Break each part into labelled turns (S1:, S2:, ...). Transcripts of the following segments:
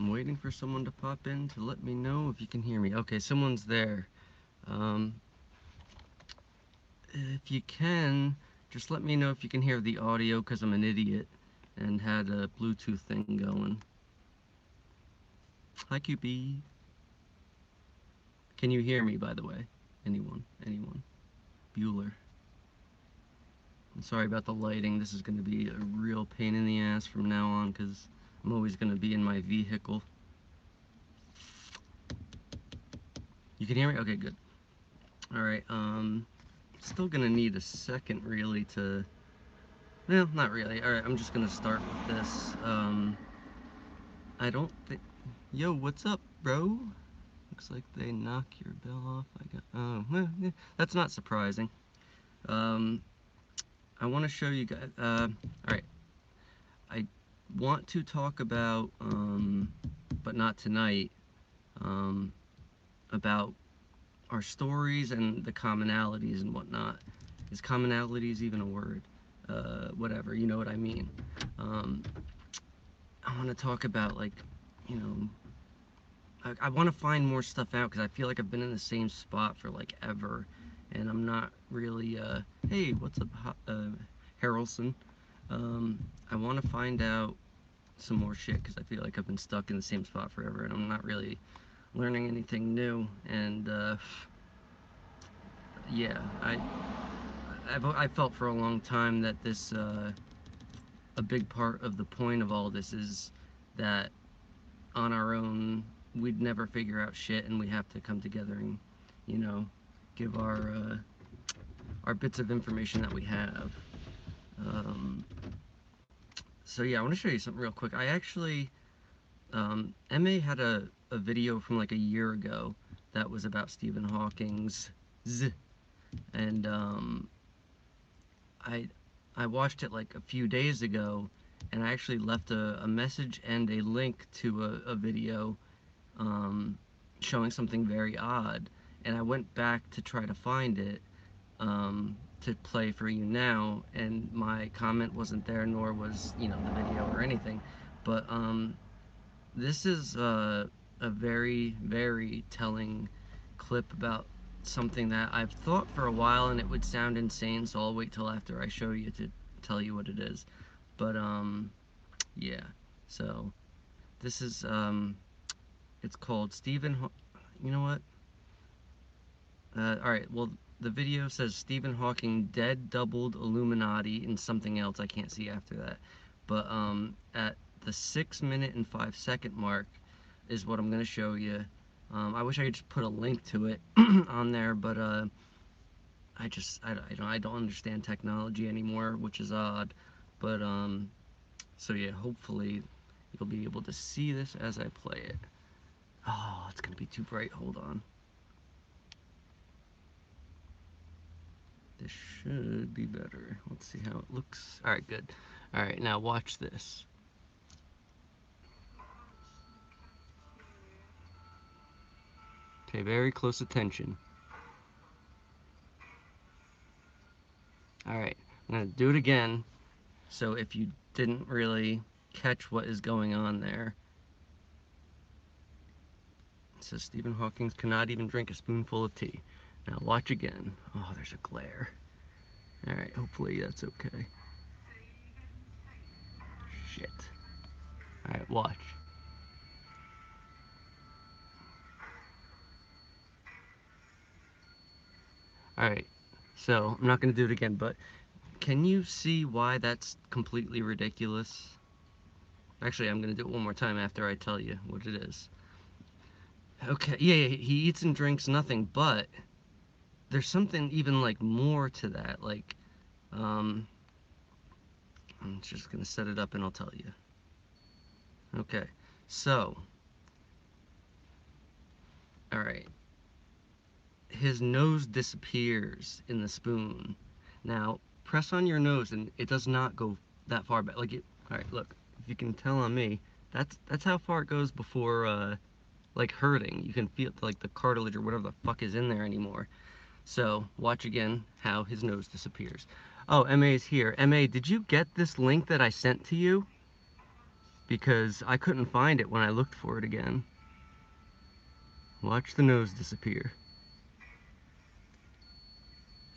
S1: I'm waiting for someone to pop in to let me know if you can hear me. Okay, someone's there. Um, if you can, just let me know if you can hear the audio, because I'm an idiot and had a Bluetooth thing going. Hi, QB. Can you hear me, by the way? Anyone? Anyone? Bueller. I'm sorry about the lighting. This is going to be a real pain in the ass from now on, because I'm always going to be in my vehicle. You can hear me? Okay, good. Alright, still gonna need a second, really, to... Well, not really. Alright, I'm just gonna start with this. I don't think... Yo, what's up, bro? Looks like they knock your bell off. Oh, well, yeah, that's not surprising. I want to show you guys... Alright, I want to talk about, but not tonight, about our stories and the commonalities and whatnot. Is commonalities even a word? Whatever, you know what I mean. I want to talk about, like, you know, I want to find more stuff out, because I feel like I've been in the same spot for, like, ever, and I'm not really, hey, what's up, Harrelson? I want to find out some more shit, because I feel like I've been stuck in the same spot forever, and I'm not really learning anything new, and, yeah, I felt for a long time that this, a big part of the point of all this is that on our own we'd never figure out shit, and we have to come together and, you know, give our bits of information that we have. So yeah, I want to show you something real quick. I actually, MA had a video from like a year ago that was about Stephen Hawking's and I watched it like a few days ago, and I actually left a message and a link to a video showing something very odd, and I went back to try to find it to play for you now, and my comment wasn't there, nor was, you know, the video or anything. But this is a very, very telling clip about something that I've thought for a while, and it would sound insane, so I'll wait till after I show you to tell you what it is. But yeah, so this is it's called you know what, alright, well, the video says Stephen Hawking dead doubled Illuminati and something else I can't see after that. But at the 6 minute and 5 second mark is what I'm gonna show you. I wish I could just put a link to it on there, but I don't understand technology anymore, which is odd. But so yeah, hopefully you'll be able to see this as I play it. Oh, it's gonna be too bright. Hold on. This should be better. Let's see how it looks. All right, good. All right, now watch this. Pay very close attention. All right, I'm gonna do it again. So if you didn't really catch what is going on there, it says Stephen Hawking cannot even drink a spoonful of tea. Now watch again. Oh, there's a glare. All right, hopefully that's okay. Shit. All right, watch. All right, so I'm not gonna do it again, but can you see why that's completely ridiculous? Actually, I'm gonna do it one more time after I tell you what it is. Okay, yeah, he eats and drinks nothing, but there's something even like more to that. Like, I'm just gonna set it up and I'll tell you. Okay, so, all right, his nose disappears in the spoon. Now, press on your nose and it does not go that far back. Like, all right, look, if you can tell on me, that's how far it goes before, like, hurting. You can feel, like, the cartilage or whatever the fuck is in there anymore. So, watch again how his nose disappears. Oh, MA is here. MA, did you get this link that I sent to you? because I couldn't find it when I looked for it again. Watch the nose disappear.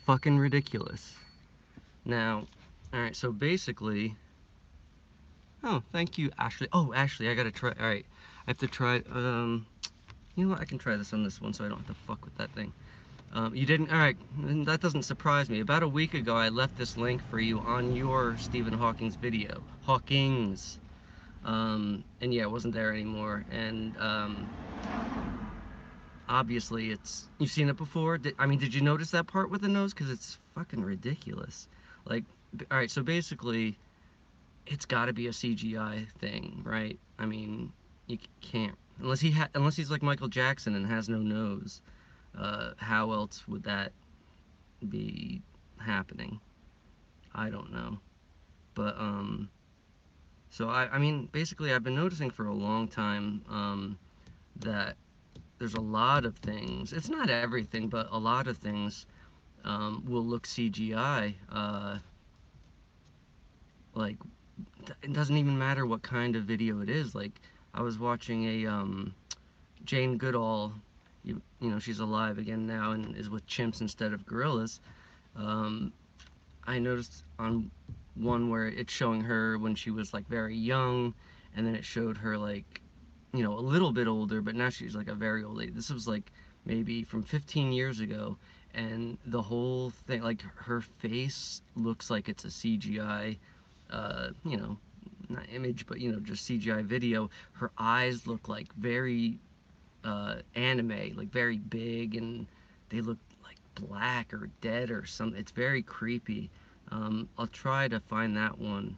S1: Fucking ridiculous. Now, alright, so basically... Oh, thank you, Ashley. Oh, Ashley, I gotta try... Alright, I have to try... You know what? I can try this on this one so I don't have to fuck with that thing. You didn't? Alright, that doesn't surprise me. About a week ago, I left this link for you on your Stephen Hawking's video. Hawking's. And yeah, it wasn't there anymore. And, obviously it's... You've seen it before? I mean, did you notice that part with the nose? Because it's fucking ridiculous. Like, alright, so basically, it's gotta be a CGI thing, right? I mean, you can't... Unless he's like Michael Jackson and has no nose. How else would that be happening? I don't know. But, so I mean, basically I've been noticing for a long time, that there's a lot of things, it's not everything, but a lot of things, will look CGI, like, it doesn't even matter what kind of video it is. Like, I was watching a, Jane Goodall, you know, she's alive again now and is with chimps instead of gorillas. Um, I noticed on one where it's showing her when she was like very young, and then it showed her like, you know, a little bit older, but now she's like a very old lady. This was like maybe from 15 years ago, and the whole thing, like her face looks like it's a CGI, you know, not image, but you know, just CGI video. Her eyes look like very anime, like very big, and they look like black or dead or something. It's very creepy. I'll try to find that one,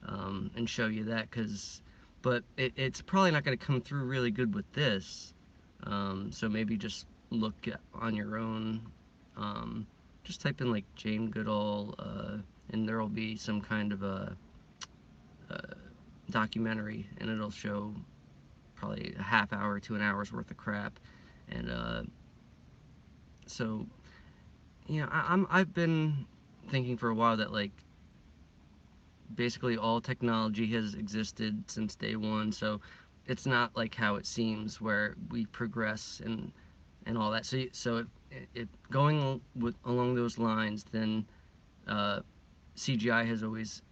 S1: and show you that, but it's probably not going to come through really good with this. So maybe just look on your own. Just type in like Jane Goodall, and there'll be some kind of a documentary, and it'll show probably a half hour to an hour's worth of crap. And so you know, I've been thinking for a while that like basically all technology has existed since day one, so it's not like how it seems where we progress and all that. So if going along those lines, then CGI has always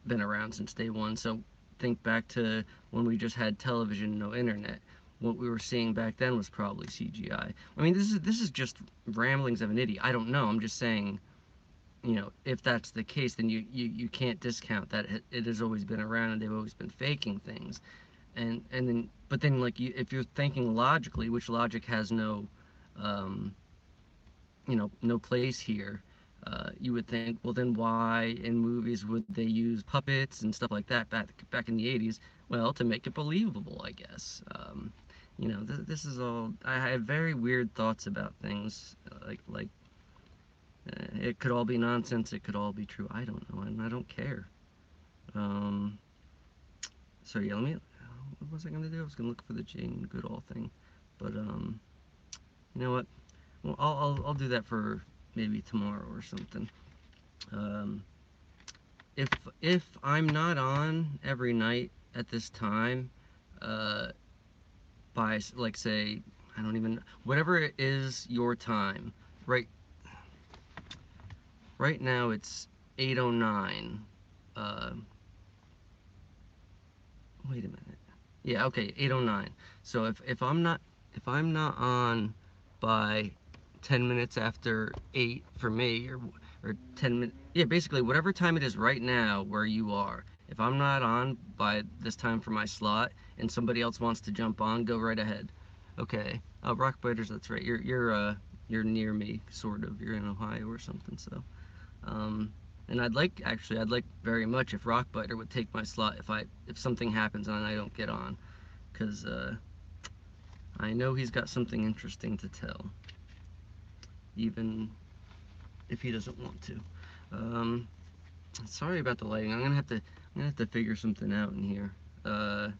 S1: been around since day one. So think back to when we just had television, no internet. What we were seeing back then was probably CGI. I mean, this is just ramblings of an idiot. I don't know. I'm just saying, you know, if that's the case, then you can't discount that it has always been around and they've always been faking things. And then, but then, like, if you're thinking logically, which logic has no, um, you know, no place here, you would think, well, then why in movies would they use puppets and stuff like that back in the 80s? Well, to make it believable, I guess. You know, this is all. I have very weird thoughts about things, it could all be nonsense. It could all be true. I don't know, and I don't care. Um, so yeah, what was I gonna do? I was gonna look for the Jane Goodall thing, but you know what? Well, I'll do that for maybe tomorrow or something. Um, if if I'm not on every night at this time, uh, by like say, I don't even, whatever it is your time, right? Right now it's 8:09. Uh, Wait a minute. Yeah, okay, 8:09. So if I'm not on by 10 minutes after 8 for me, or 10 minutes, yeah, basically whatever time it is right now where you are. If I'm not on by this time for my slot and somebody else wants to jump on, go right ahead. Okay. Rock Biters, that's right. You're near me, sort of. You're in Ohio or something, so and I'd like very much if Rockbiter would take my slot if something happens and I don't get on, because I know he's got something interesting to tell, even if he doesn't want to. Um, Sorry about the lighting. I'm gonna have to figure something out in here. Let's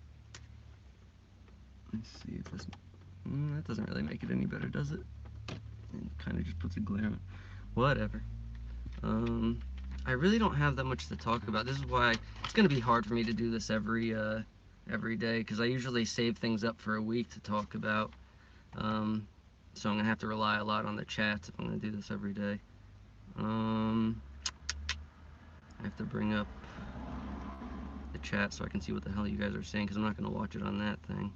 S1: see if this. That doesn't really make it any better, does it? It kind of just puts a glare on. Whatever. I really don't have that much to talk about. This is why it's going to be hard for me to do this every day, because I usually save things up for a week to talk about. Um, so I'm going to have to rely a lot on the chats if I'm going to do this every day. I have to bring up the chat so I can see what the hell you guys are saying, because I'm not going to watch it on that thing.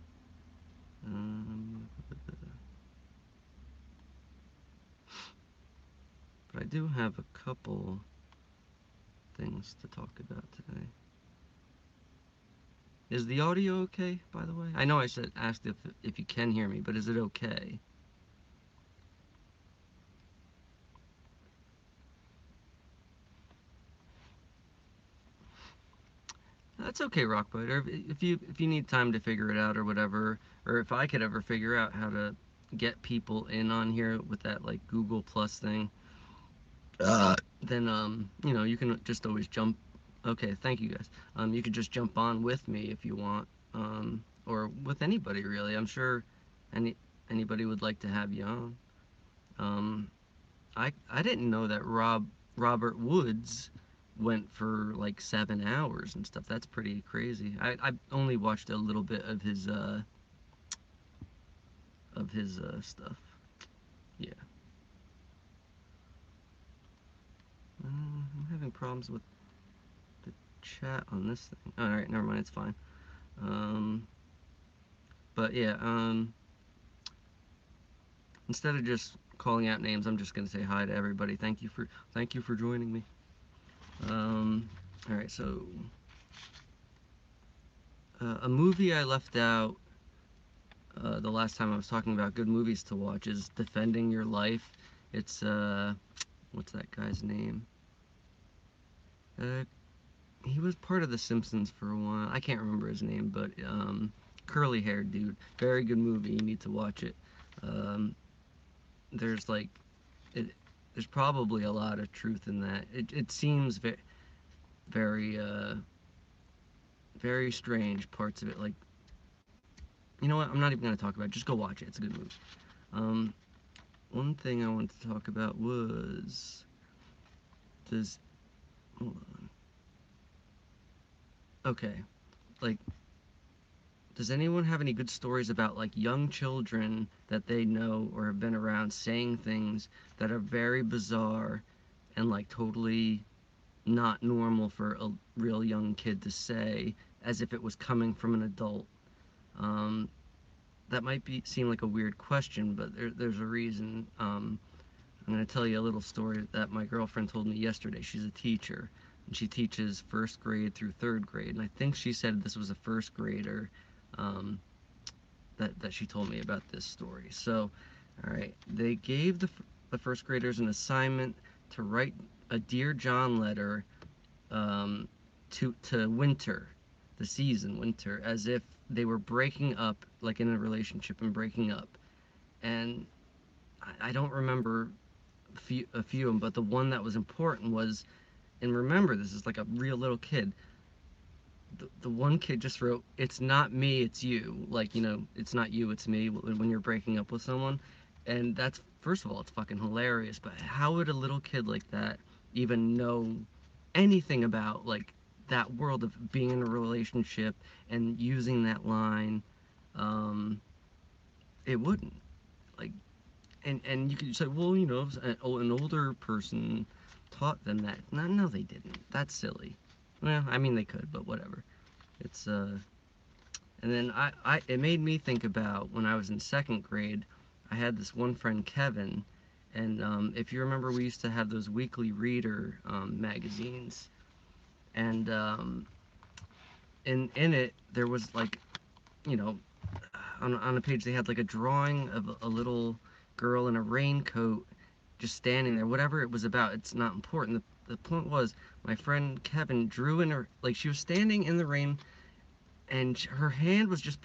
S1: But I do have a couple things to talk about today. Is the audio okay, by the way? I know I said asked if you can hear me, but is it okay? That's okay, Rockbiter. If you need time to figure it out or whatever, or if I could ever figure out how to get people in on here with that like Google Plus thing, then you can just always jump. Okay, thank you guys. You could just jump on with me if you want, or with anybody really. I'm sure anybody would like to have you on. Um, I didn't know that Robert Woods went for like 7 hours and stuff. That's pretty crazy. I only watched a little bit of his stuff. Yeah. I'm having problems with the chat on this thing. All right, never mind. It's fine. Um, but yeah. Instead of just calling out names, I'm just gonna say hi to everybody. Thank you for joining me. All right. So a movie I left out the last time I was talking about good movies to watch is Defending Your Life. It's what's that guy's name? Uh, he was part of The Simpsons for a while. I can't remember his name, but curly-haired dude. Very good movie. You need to watch it. Um, there's like, it, there's probably a lot of truth in that. It seems very very strange parts of it. Like, you know what? I'm not even gonna talk about it. Just go watch it. It's a good movie. Um, One thing I wanted to talk about was does hold on. Okay, like does anyone have any good stories about like young children that they know or have been around saying things that are very bizarre and like totally not normal for a real young kid to say as if it was coming from an adult? Um, that might seem like a weird question, but there's a reason. I'm going to tell you a little story that my girlfriend told me yesterday. She's a teacher, and she teaches first grade through third grade. And I think she said this was a first grader um, that she told me about this story. So, all right, they gave the first graders an assignment to write a Dear John letter um, to winter, the season winter, as if they were breaking up, like in a relationship and breaking up. And I don't remember a few of them, but the one that was important was, and remember, this is like a real little kid. The one kid just wrote, "It's not me, it's you." Like, it's not you, it's me when you're breaking up with someone. And that's, first of all, it's fucking hilarious, but how would a little kid like that even know anything about, like, that world of being in a relationship and using that line? Um, it wouldn't. Like, and you could say, well, an older person taught them that. No, no, they didn't. That's silly. Well, I mean, they could, but whatever. It's And then it made me think about when I was in second grade. I had this one friend, Kevin, and if you remember, we used to have those weekly reader magazines, and in it there was like, you know, on a page they had like a drawing of a little girl in a raincoat just standing there. Whatever it was about, it's not important. The point was, my friend Kevin drew in her, like, she was standing in the rain, and her hand was just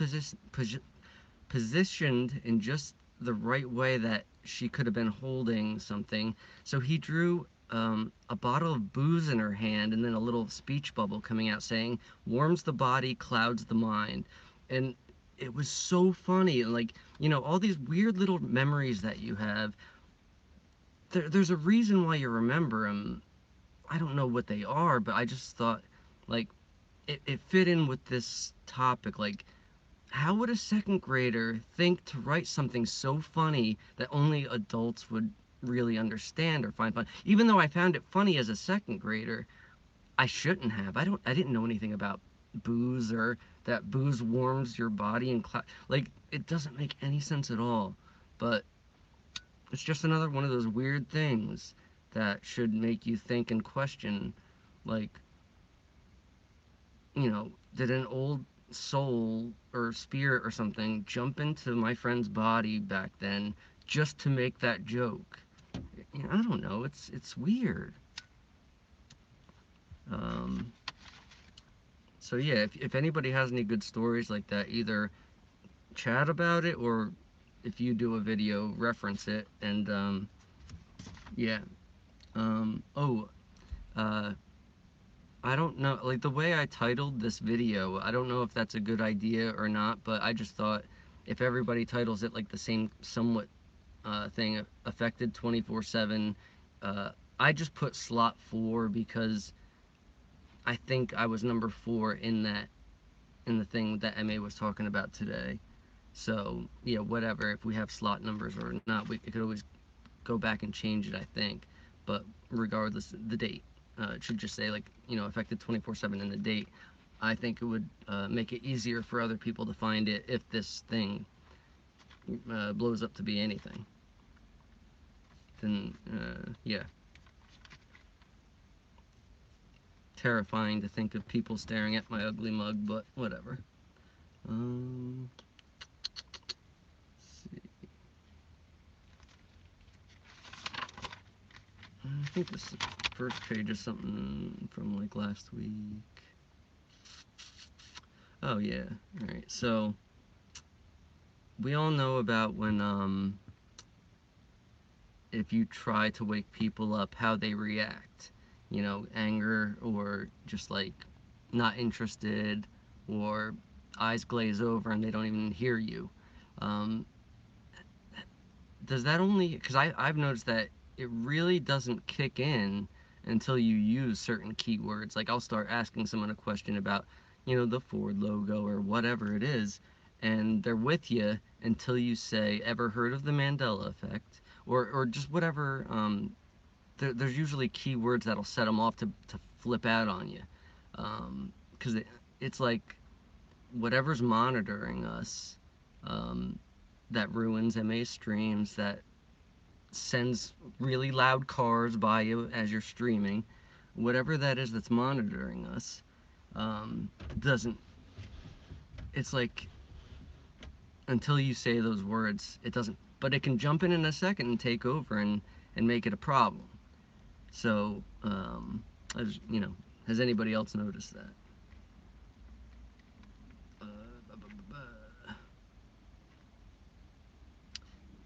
S1: positioned in just the right way that she could have been holding something. So he drew a bottle of booze in her hand, and then a little speech bubble coming out saying, "Warms the body, clouds the mind." And it was so funny. And, like, all these weird little memories that you have, there's a reason why you remember them. I don't know what they are, but I just thought, like, it fit in with this topic. Like, how would a second grader think to write something so funny that only adults would really understand or find fun? Even though I found it funny as a second grader, I shouldn't have. I didn't know anything about booze, or that booze warms your body and like, it doesn't make any sense at all. But it's just another one of those weird things that should make you think and question, like, did an old soul or spirit or something jump into my friend's body back then just to make that joke? I don't know. It's weird. Um, so yeah, if anybody has any good stories like that, either chat about it, or if you do a video, reference it. And yeah. Oh, uh, I don't know, like, the way I titled this video, I don't know if that's a good idea or not, but I just thought if everybody titles it like the same somewhat thing, affected 24/7, uh, I just put slot 4 because I think I was number 4 in the thing that MA was talking about today. So yeah, whatever, if we have slot numbers or not, it could always go back and change it, I think. But regardless, the date, it should just say, like, affected 24/7 in the date. I think it would make it easier for other people to find it if this thing blows up to be anything. Then, yeah. Terrifying to think of people staring at my ugly mug, but whatever. Let's see. I think this first page is something from like last week. Oh yeah, alright, so we all know about when if you try to wake people up, how they react. Anger, or just like not interested, or eyes glaze over and they don't even hear you. Um, does that only, because I've noticed that it really doesn't kick in until you use certain keywords. Like, I'll start asking someone a question about, the Ford logo or whatever it is, and they're with you until you say, ever heard of the Mandela Effect? Or just whatever. There's usually keywords that'll set them off to flip out on you. Because it's like whatever's monitoring us, um, that ruins MA streams, that sends really loud cars by you as you're streaming, whatever that is that's monitoring us, doesn't, it's like, until you say those words, it doesn't, but it can jump in a second and take over and make it a problem. So, has anybody else noticed that?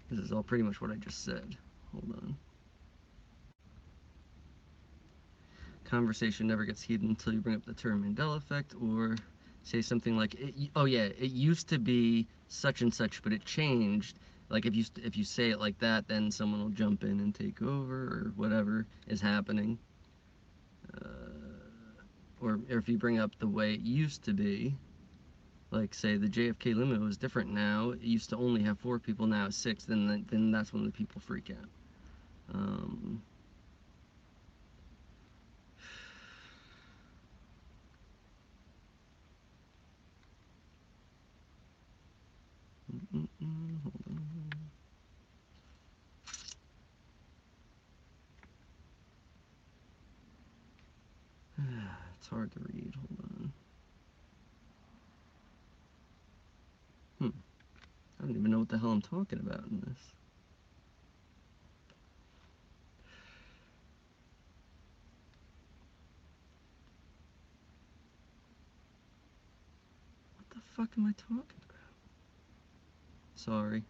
S1: This is all pretty much what I just said. Hold on. Conversation never gets heated until you bring up the term Mandela Effect, or say something like, oh yeah, it used to be such and such, but it changed. Like, if you say it like that, then someone will jump in and take over, or whatever is happening. Or if you bring up the way it used to be, like, say the JFK limo is different now. It used to only have 4 people, now it's 6. Then that's when the people freak out. Hold on. It's hard to read. Hold on. I don't even know what the hell I'm talking about in this. What the fuck am I talking about? Sorry.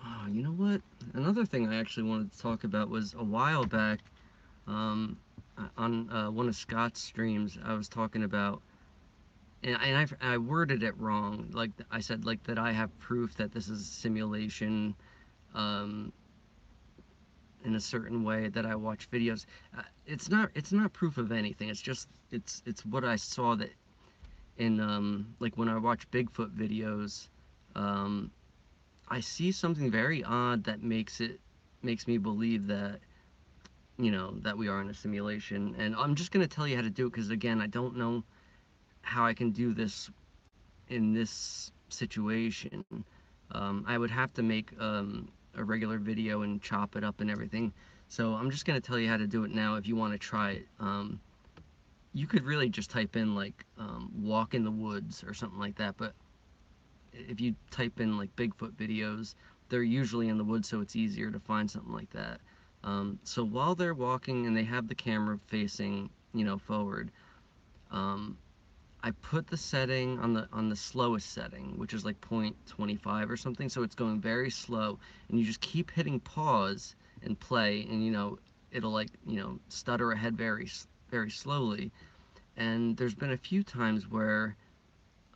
S1: Oh, you know what? Another thing I actually wanted to talk about was a while back, on one of Scott's streams, I was talking about I worded it wrong. Like I said, like that I have proof that this is simulation, um, in a certain way that I watch videos. It's not proof of anything. It's just it's what I saw that in like when I watch Bigfoot videos, um, I see something very odd that makes me believe that that we are in a simulation. And I'm just gonna tell you how to do it because again, I don't know how I can do this in this situation. I would have to make a regular video and chop it up and everything. So I'm just gonna tell you how to do it now. If you want to try it, you could really just type in like walk in the woods or something like that. But if you type in like Bigfoot videos, they're usually in the woods, so it's easier to find something like that. So while they're walking and they have the camera facing, forward, um, I put the setting on the slowest setting, which is like 0.25 or something, so it's going very slow, and you just keep hitting pause and play, and it'll like stutter ahead very slowly. And there's been a few times where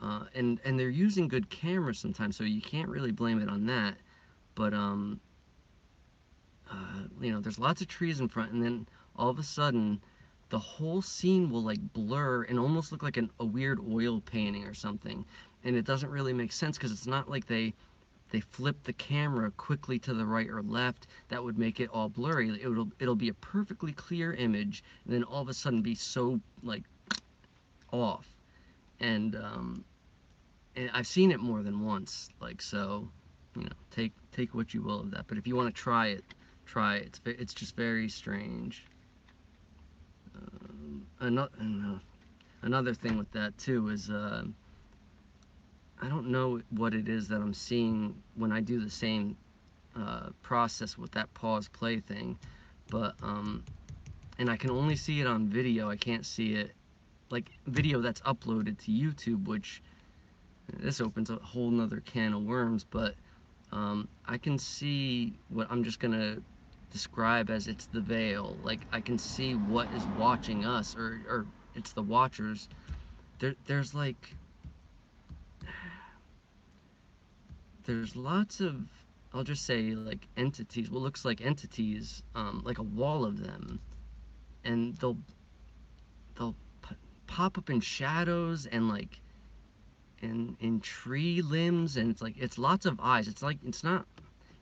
S1: and they're using good cameras sometimes, so you can't really blame it on that. But there's lots of trees in front, and then all of a sudden, the whole scene will like blur and almost look like a weird oil painting or something. And it doesn't really make sense because it's not like they flip the camera quickly to the right or left. That would make it all blurry. It'll be a perfectly clear image, and then all of a sudden be so like off. And and I've seen it more than once. Like so, take what you will of that. But if you want to try it, try it. It's just very strange. Another thing with that too is I don't know what it is that I'm seeing when I do the same process with that pause play thing, but and I can only see it on video. I can't see it like video that's uploaded to YouTube, which this opens a whole nother can of worms. But I can see what I'm just gonna describe as it's the veil. Like I can see what is watching us, or it's the watchers. There's like there's lots of, I'll just say like entities, what looks like entities, like a wall of them, and they'll pop up in shadows and like in tree limbs, and it's like it's lots of eyes. It's like it's not,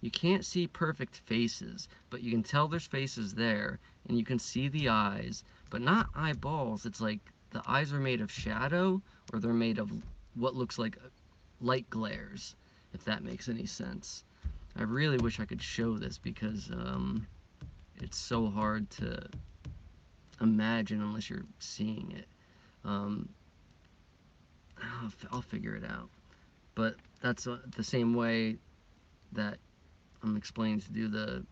S1: you can't see perfect faces, but you can tell there's faces there, and you can see the eyes, but not eyeballs. It's like the eyes are made of shadow, or they're made of what looks like light glares, if that makes any sense. I really wish I could show this because it's so hard to imagine unless you're seeing it. Um, I'll figure it out. But that's the same way that I'm explaining to do the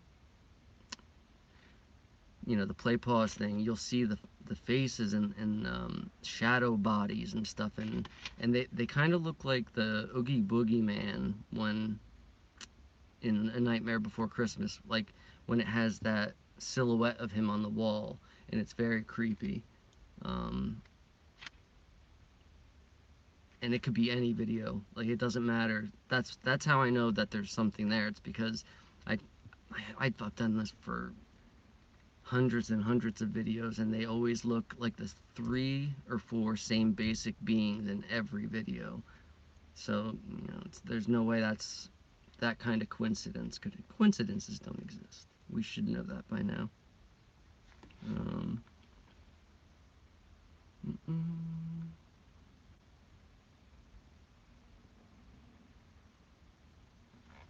S1: play pause thing. You'll see the faces and shadow bodies and stuff, and they kind of look like the Oogie Boogie Man when in A Nightmare Before Christmas, like when it has that silhouette of him on the wall, and it's very creepy. Um, and it could be any video, like it doesn't matter. That's how I know that there's something there. It's because I, I've done this for hundreds and hundreds of videos, and they always look like the 3 or 4 same basic beings in every video. So there's no way that's that kind of coincidence. Coincidences don't exist. We should know that by now. Um,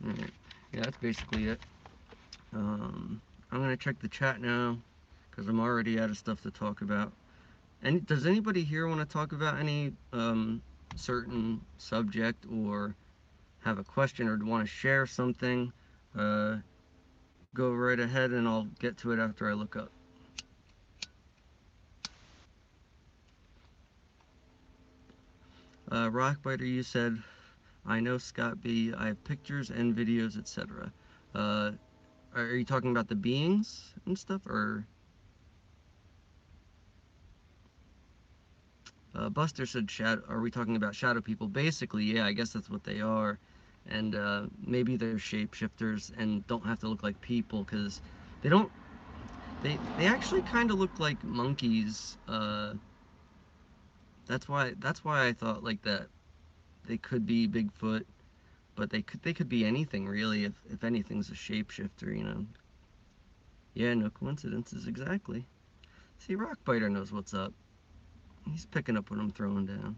S1: Alright. Yeah, that's basically it. I'm gonna check the chat now because I'm already out of stuff to talk about. And does anybody here want to talk about any certain subject, or have a question, or want to share something? Uh, Go right ahead, and I'll get to it after I look up. Rockbiter, you said, I know Scott B. I have pictures and videos, etc. Uh, are you talking about the beings and stuff, or Buster said, are we talking about shadow people? Basically, yeah, I guess that's what they are. And maybe they're shapeshifters and don't have to look like people because they don't. They actually kind of look like monkeys. That's why I thought like that they could be Bigfoot, but they could be anything really if anything's a shapeshifter, you know. Yeah, no coincidences exactly. See, Rockbiter knows what's up. He's picking up what I'm throwing down.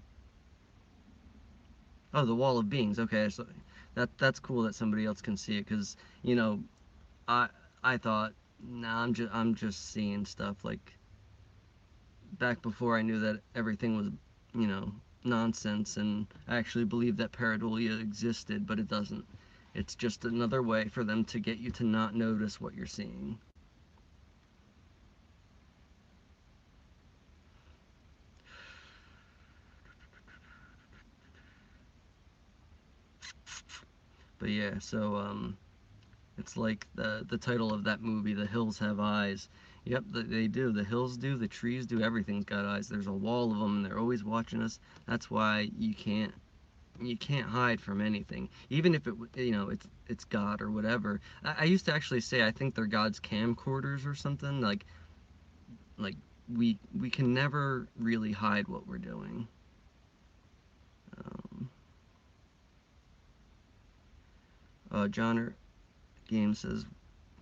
S1: Oh, the wall of beings. Okay, so that's cool that somebody else can see it because you know I I thought nah I'm just seeing stuff like back before I knew that everything was you know nonsense and I actually believed that pareidolia existed, but it doesn't. It's just another way for them to get you to not notice what you're seeing. But yeah, so it's like the title of that movie, The Hills Have Eyes. Yep, they do. The hills do. The trees do. Everything's got eyes. There's a wall of them, and they're always watching us. That's why you can't hide from anything, even if it's God or whatever. I used to actually say I think they're God's camcorders or something. Like we can never really hide what we're doing. Um, John Game says,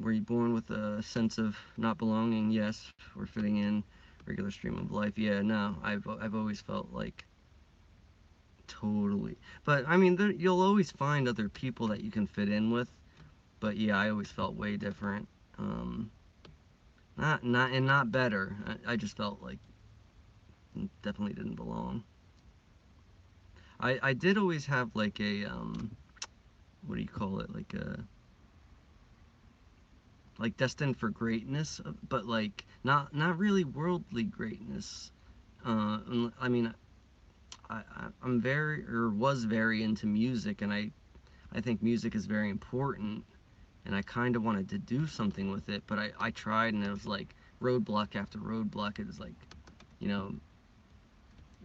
S1: were you born with a sense of not belonging? Yes, or fitting in, regular stream of life. Yeah, no, I've always felt like totally. But I mean, you'll always find other people that you can fit in with. But yeah, I always felt way different. Um, not better. I just felt like definitely didn't belong. I did always have like a what do you call it? Like destined for greatness, but like not really worldly greatness. I mean, I'm very or was very into music, and I think music is very important, and I kind of wanted to do something with it, but I tried, and it was like roadblock after roadblock. It was like, you know,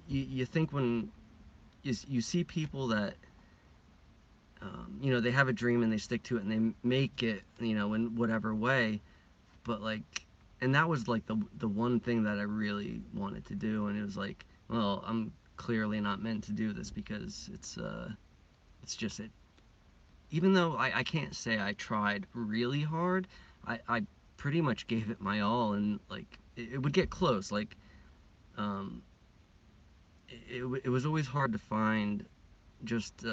S1: you think when you see people that they have a dream and they stick to it and they make it, in whatever way, but like, and that was like the one thing that I really wanted to do, and it was like, well, I'm clearly not meant to do this because it's just it. Even though I can't say I tried really hard, I pretty much gave it my all, and like it would get close. Like um, it was always hard to find just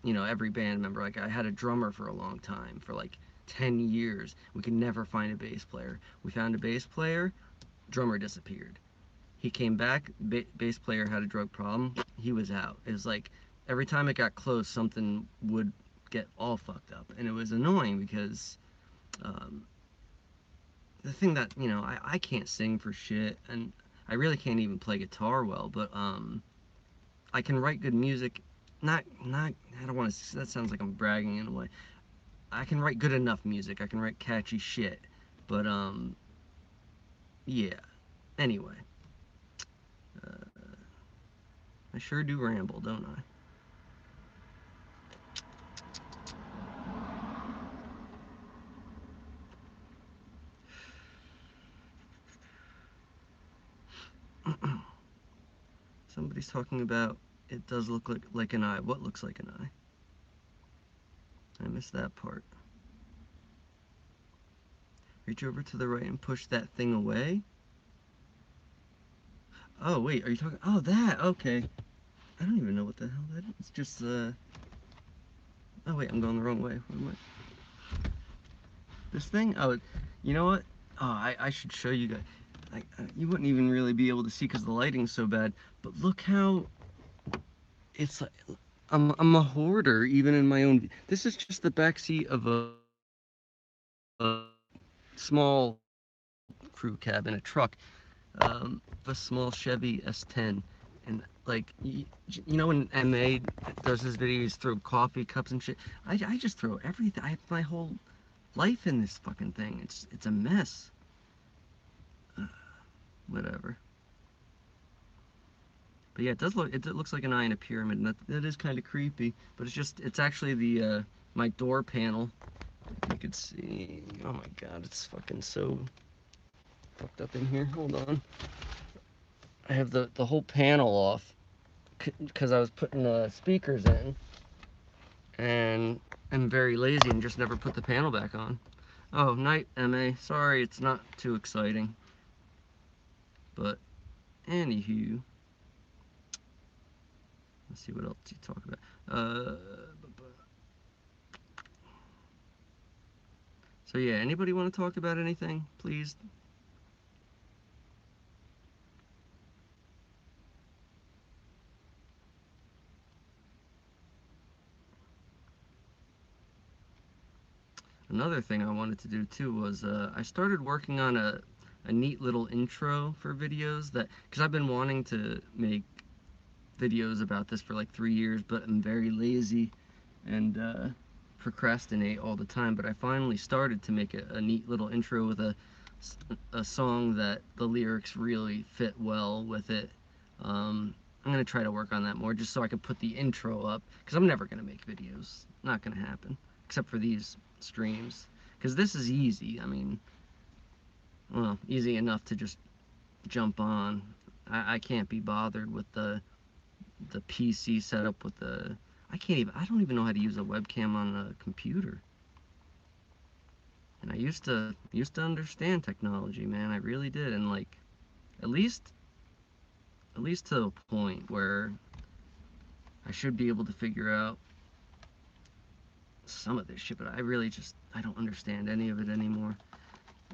S1: every band member. Like I had a drummer for a long time, for like 10 years. We could never find a bass player. We found a bass player, drummer disappeared. He came back, bass player had a drug problem, he was out. It was like every time it got close, something would get all fucked up, and it was annoying because um, the thing that I can't sing for shit, and I really can't even play guitar well, but I can write good music. Not I don't want to. That sounds like I'm bragging in a way. I can write good enough music. I can write catchy shit. But yeah. Anyway, uh, I sure do ramble, don't I? Somebody's talking about it does look like an eye. What looks like an eye? I missed that part. Reach over to the right and push that thing away. Oh wait, are you talking? Oh, that. Okay. I don't even know what the hell that is. It's just Oh wait, I'm going the wrong way. What am I? This thing? Oh, you know what? Oh, I should show you guys. You wouldn't even really be able to see because the lighting's so bad. But look how it's like. I'm a hoarder even in my own. This is just the back seat of a small crew cab in a truck, a small Chevy S10, and like when MA does his videos, throw coffee cups and shit. I just throw everything. I have my whole life in this fucking thing. It's a mess. Uh, Whatever. But yeah, it looks like an eye in a pyramid, and that is kind of creepy. But it's actually the my door panel. You could see. Oh my god, it's fucking so fucked up in here. Hold on. I have the whole panel off because I was putting speakers in, and I'm very lazy and just never put the panel back on. Oh, night, MA. Sorry, it's not too exciting. But anywho, let's see what else you talk about. So yeah, anybody want to talk about anything, please? Another thing I wanted to do too was I started working on a neat little intro for videos that, because I've been wanting to make videos about this for like 3 years, but I'm very lazy and procrastinate all the time. But I finally started to make a neat little intro with a song that the lyrics really fit well with it. I'm gonna try to work on that more, just so I can put the intro up, because I'm never gonna make videos. Not gonna happen, except for these streams, because this is easy. I mean, well, easy enough to just jump on. I can't be bothered with the PC setup with the. I don't even know how to use a webcam on a computer. And I used to understand technology, man. I really did, and like at least at least to a point where I should be able to figure out some of this shit, but I don't understand any of it anymore.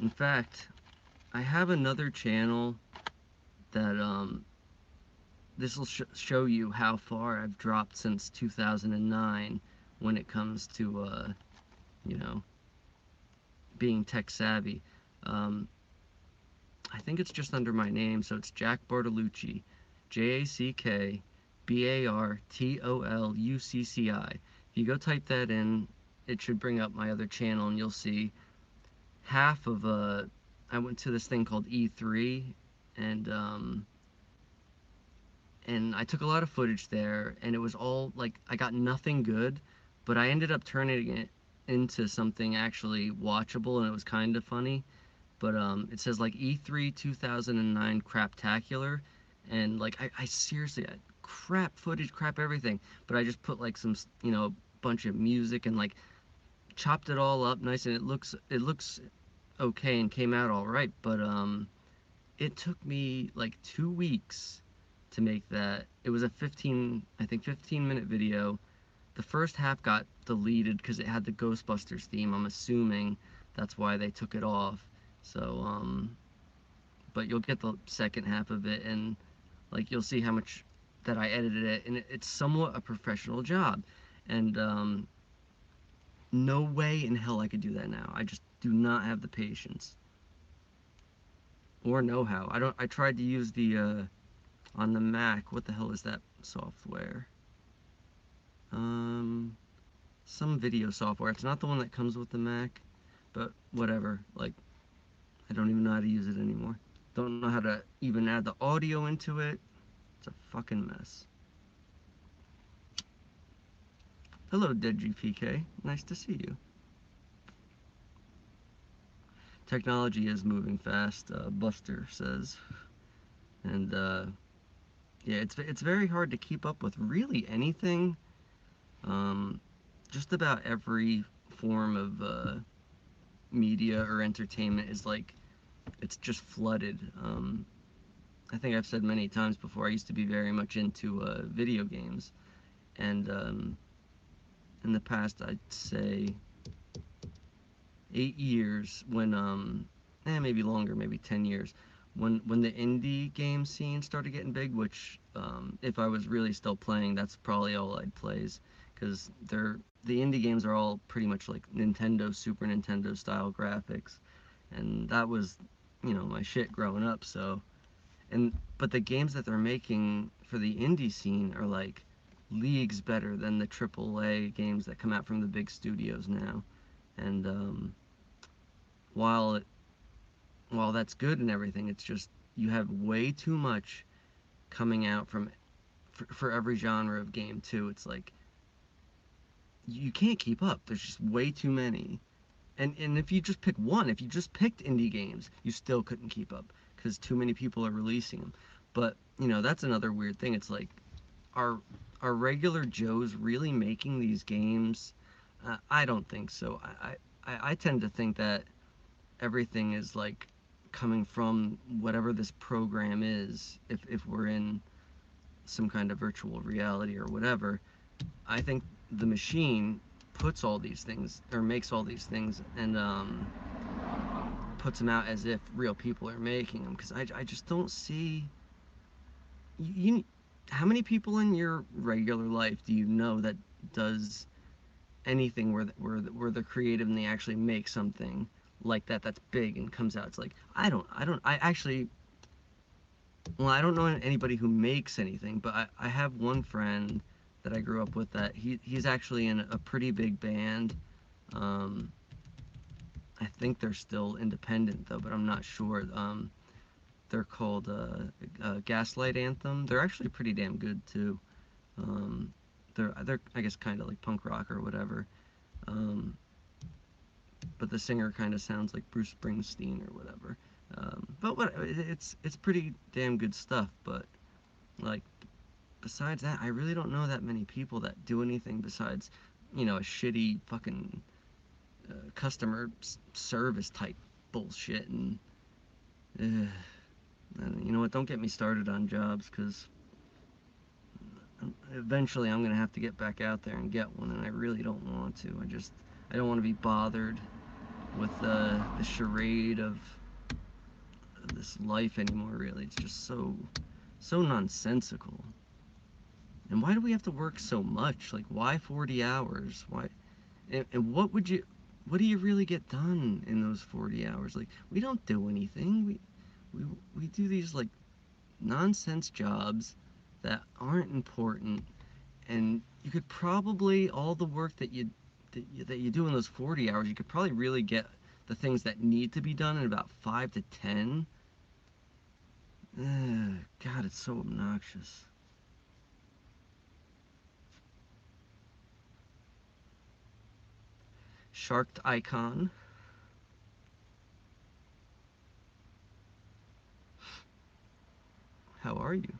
S1: In fact, I have another channel that this will show you how far I've dropped since 2009 when it comes to you know, being tech savvy. Um, I think it's just under my name, so it's Jack Bartolucci, JackBartolucci. If you go type that in, it should bring up my other channel, and you'll see half of I went to this thing called E3, and and I took a lot of footage there, and it was all like I got nothing good, but I ended up turning it into something actually watchable, and it was kind of funny. But it says like E3 2009 craptacular, and like I seriously crap footage, crap everything, but I just put like some bunch of music and like chopped it all up nice, and it looks okay and came out all right. But it took me like 2 weeks to make that. It was a 15-minute video. The first half got deleted because it had the Ghostbusters theme. I'm assuming that's why they took it off. So, but you'll get the second half of it, and like you'll see how much that I edited it, and it's somewhat a professional job. And no way in hell I could do that now. I just do not have the patience or know-how. I don't. I tried to use the on the Mac. What the hell is that software? Um, some video software. It's not the one that comes with the Mac, but whatever. Like, I don't even know how to use it anymore. Don't know how to even add the audio into it. It's a fucking mess. Hello, DeadGPK. Nice to see you. Technology is moving fast, Buster says. And, yeah, it's very hard to keep up with really anything. Um, just about every form of media or entertainment is like, it's just flooded. I think I've said many times before, I used to be very much into video games. And in the past, I'd say 8 years when, maybe longer, maybe 10 years, when the indie game scene started getting big, which, if I was really still playing, that's probably all I'd plays, because the indie games are all pretty much like Nintendo, Super Nintendo style graphics, and that was, my shit growing up. So, but the games that they're making for the indie scene are like leagues better than the AAA games that come out from the big studios now. And while while that's good and everything, it's just you have way too much coming out from for every genre of game too. It's like you can't keep up. There's just way too many. And if you just pick one, if you just picked indie games, you still couldn't keep up because too many people are releasing them. But that's another weird thing. It's like, are are regular Joes really making these games? I don't think so. I tend to think that everything is like coming from whatever this program is. If we're in some kind of virtual reality or whatever, I think the machine puts all these things or makes all these things and puts them out as if real people are making them. Because I just don't see you. How many people in your regular life do you know that does anything where they're creative and they actually make something like that's big and comes out? It's like I actually, well, I don't know anybody who makes anything, but I have one friend that I grew up with that he's actually in a pretty big band. um I think they're still independent though, but I'm not sure. They're called Gaslight Anthem. They're actually pretty damn good too. um they're I guess kind of like punk rock or whatever. um but the singer kind of sounds like Bruce Springsteen or whatever. But it's pretty damn good stuff. But like, besides that, I really don't know that many people that do anything besides, a shitty fucking customer service type bullshit. Uh, and you know what? Don't get me started on jobs, because eventually I'm gonna have to get back out there and get one, and I really don't want to. I don't want to be bothered with the charade of this life anymore. Really, it's just so nonsensical. And why do we have to work so much? Like, why 40 hours? Why? And what do you really get done in those 40 hours? Like, we don't do anything. We do these like nonsense jobs that aren't important. And you could probably, all the work that you do in those 40 hours, you could probably really get the things that need to be done in about 5 to 10. God, it's so obnoxious. Sharked Icon. How are you?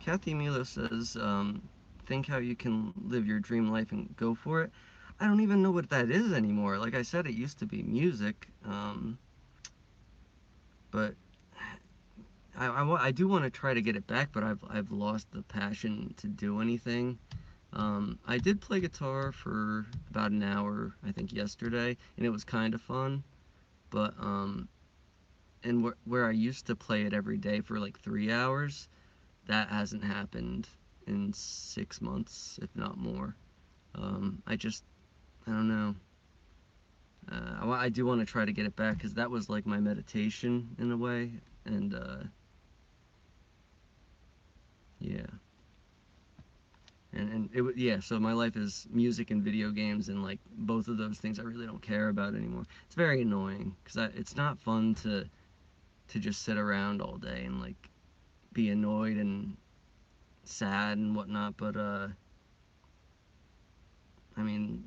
S1: Kathy Milo says, think how you can live your dream life and go for it. I don't even know what that is anymore. Like I said, it used to be music, but I do want to try to get it back, but I've lost the passion to do anything. I did play guitar for about an hour, I think, yesterday, and it was kind of fun. But and where I used to play it every day for like 3 hours, that hasn't happened in 6 months, if not more. I don't know. I do want to try to get it back, because that was like my meditation in a way. And yeah. And yeah, so my life is music and video games, and like both of those things I really don't care about anymore. It's very annoying, because it's not fun to just sit around all day and like be annoyed and sad and whatnot. But I mean,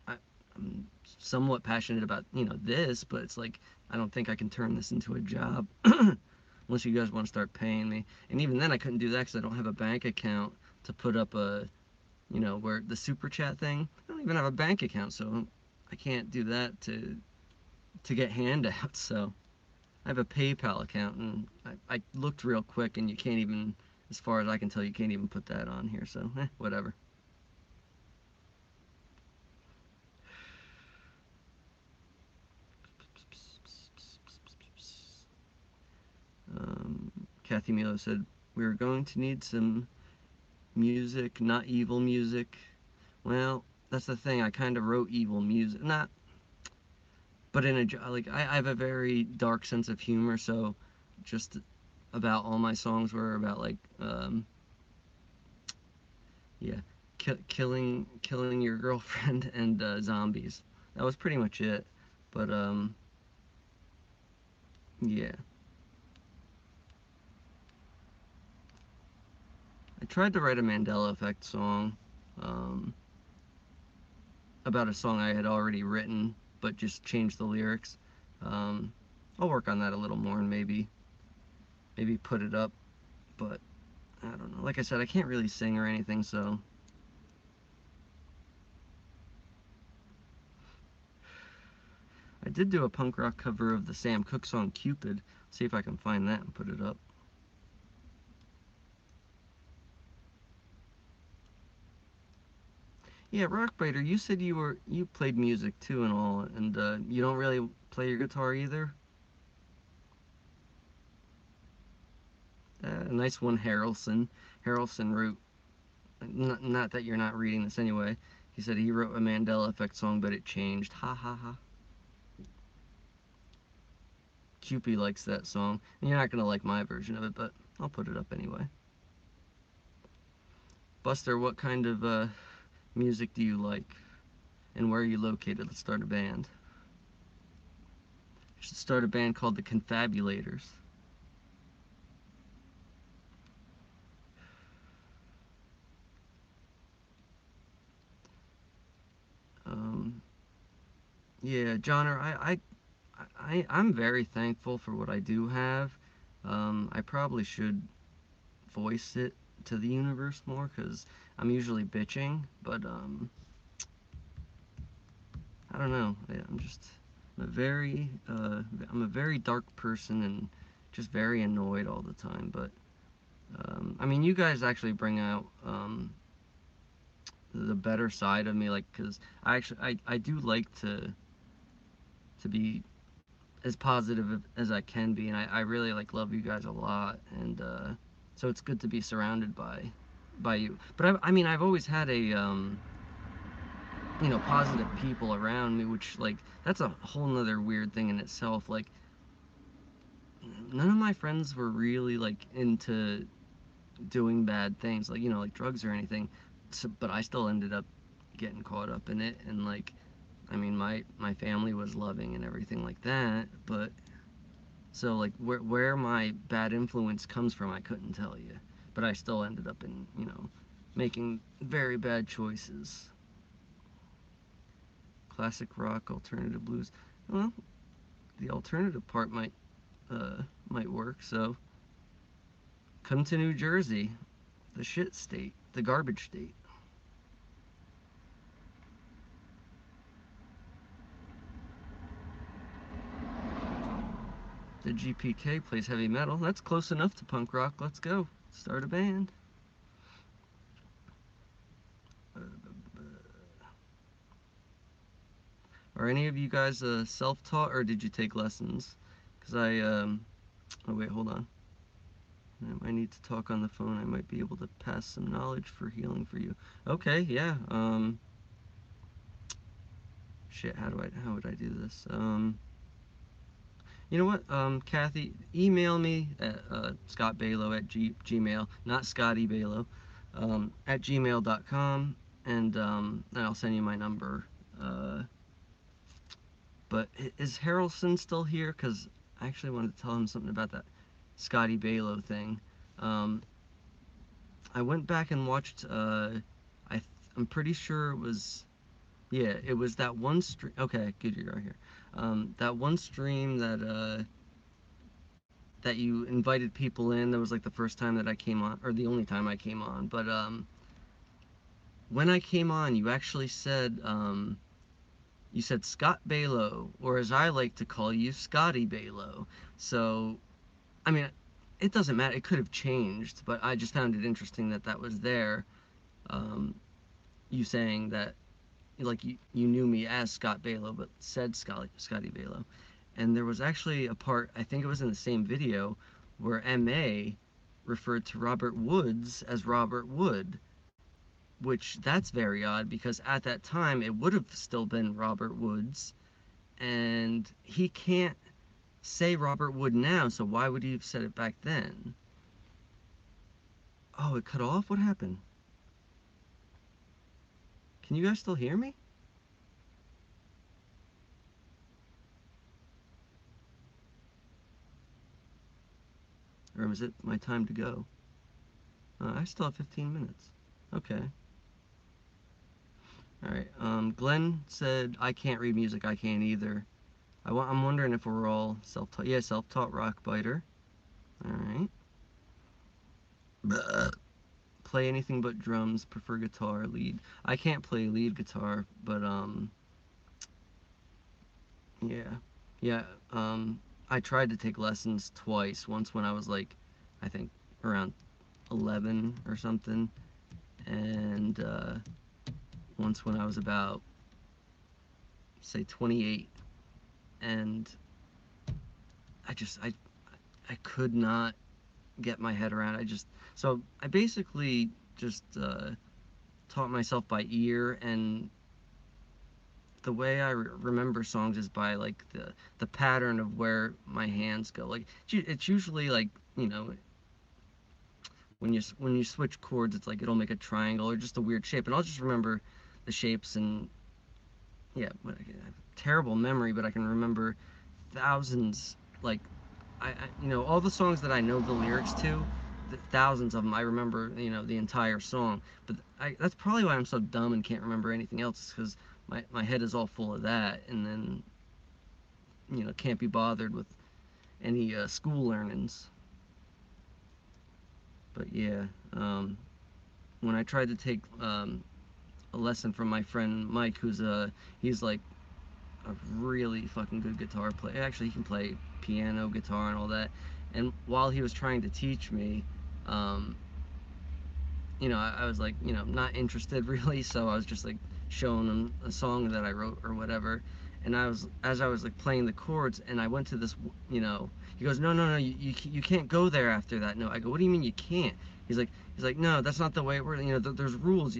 S1: I'm somewhat passionate about this, but it's like I don't think I can turn this into a job unless you guys want to start paying me. And even then, I couldn't do that because I don't have a bank account to put up a where the super chat thing. I don't even have a bank account, so I can't do that to get handouts. So I have a PayPal account, and I looked real quick, and you can't even, as far as I can tell, you can't even put that on here. So whatever. Kathy Milo said, we're going to need some music, not evil music. Well, that's the thing. I kind of wrote evil music, not, but in a like I have a very dark sense of humor, so just about all my songs were about like yeah, killing your girlfriend and zombies. That was pretty much it. But Yeah. I tried to write a Mandela Effect song, um, about a song I had already written, but just changed the lyrics. Um, I'll work on that a little more and maybe put it up, but I don't know. Like I said, I can't really sing or anything, so I did do a punk rock cover of the Sam Cooke song Cupid. See if I can find that and put it up. Yeah, Rockbiter, you said you played music too and all, and you don't really play your guitar either. A nice one, Harrelson. Harrelson wrote, not that you're not reading this anyway. He said he wrote a Mandela Effect song, but it changed. Ha ha ha. Cupid likes that song. And you're not gonna like my version of it, but I'll put it up anyway. Buster, what kind of music do you like, and where are you located? Let's start a band. You should start a band called the Confabulators. Um, yeah, Johnner, I'm very thankful for what I do have. I probably should voice it to the universe more because I'm usually bitching, but I don't know. I'm a very I'm a very dark person and just very annoyed all the time. But I mean, you guys actually bring out the better side of me, like because I do like to be as positive as I can be, and I really like love you guys a lot, and so it's good to be surrounded by you. But I mean, I've always had a positive people around me, which like that's a whole nother weird thing in itself. Like none of my friends were really like into doing bad things, like like drugs or anything. So, but I still ended up getting caught up in it, and like I mean, my family was loving and everything like that, but so like where my bad influence comes from, I couldn't tell you. But I still ended up in making very bad choices. Classic rock, alternative blues. Well, the alternative part might work. So come to New Jersey, the shit state, the garbage state. The GPK plays heavy metal. That's close enough to punk rock. Let's go. Start a band. Are any of you guys self-taught or did you take lessons? Because oh wait, hold on. I might need to talk on the phone. I might be able to pass some knowledge for healing for you. Okay, yeah. Shit. How would I do this? You know what? Kathy, email me at Scott Baylo at Gmail, not Scotty Baylo, at gmail.com, and I'll send you my number. Uh, but is Harrelson still here? Because I actually wanted to tell him something about that Scotty Baylo thing. Um, I went back and watched. I'm pretty sure it was. Yeah, it was that one stream. Okay, good, you're right here. That one stream that you invited people in. That was like the first time that I came on, or the only time I came on. But when I came on, you said Scott Baylo, or as I like to call you, Scotty Baylo. So I mean, it doesn't matter. It could have changed, but I just found it interesting that that was there. Um, you saying that like you knew me as Scott Baylo, but said Scotty Baylo. And there was actually a part, I think it was in the same video, where MA referred to Robert Woods as Robert Wood, which that's very odd because at that time it would have still been Robert Woods, and he can't say Robert Wood now, so why would he have said it back then? Oh, it cut off? What happened? Can you guys still hear me? Or is it my time to go? I still have 15 minutes. Okay. Alright. Glenn said, I can't read music. I can't either. I'm wondering if we're all self-taught. Yeah, self-taught rock biter. Alright. Play anything but drums. Prefer guitar, lead. I can't play lead guitar, but, yeah. Yeah, I tried to take lessons twice. Once when I was like, I think around 11 or something, and once when I was about, say, 28, and I could not get my head around. So I basically just taught myself by ear, and the way I remember songs is by like the pattern of where my hands go. Like it's usually like, when you switch chords, it's like it'll make a triangle or just a weird shape, and I'll just remember the shapes. And yeah, I have terrible memory, but I can remember thousands. Like all the songs that I know the lyrics to, thousands of them I remember, the entire song. But that's probably why I'm so dumb and can't remember anything else, because my head is all full of that, and then can't be bothered with any school learnings. But yeah, when I tried to take a lesson from my friend Mike, he's like a really fucking good guitar player. Actually, he can play piano, guitar, and all that. And while he was trying to teach me, um, I was like, not interested really. So I was just like showing him a song that I wrote or whatever. And as I was like playing the chords, and I went to this, he goes, no, no, no, you can't go there after that. No, I go, what do you mean you can't? He's like, no, that's not the way it works. There's rules.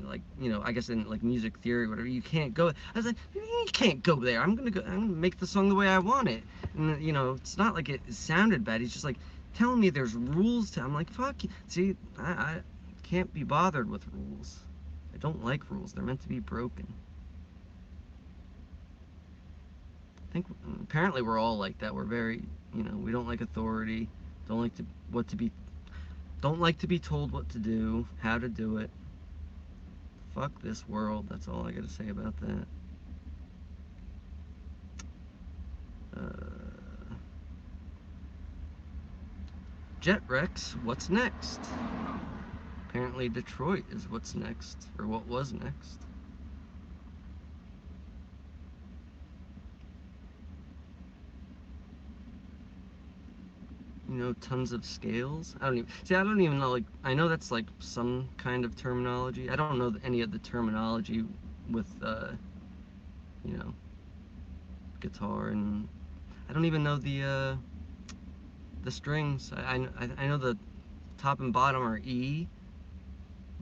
S1: Like, I guess in like music theory or whatever, you can't go. I was like, you can't go there. I'm gonna make the song the way I want it. And it's not like it sounded bad. He's just like telling me there's rules to. I'm like, fuck you. See, I can't be bothered with rules. I don't like rules. They're meant to be broken. I think apparently we're all like that. We're very, we don't like authority. Don't like to what to be. Don't like to be told what to do, how to do it. Fuck this world. That's all I gotta say about that. Jet Rex, what's next? Apparently Detroit is what's next, or what was next. Tons of scales. I don't even know, like, I know that's like some kind of terminology. I don't know any of the terminology with, you know, guitar, and I don't even know the strings. I know the top and bottom are E.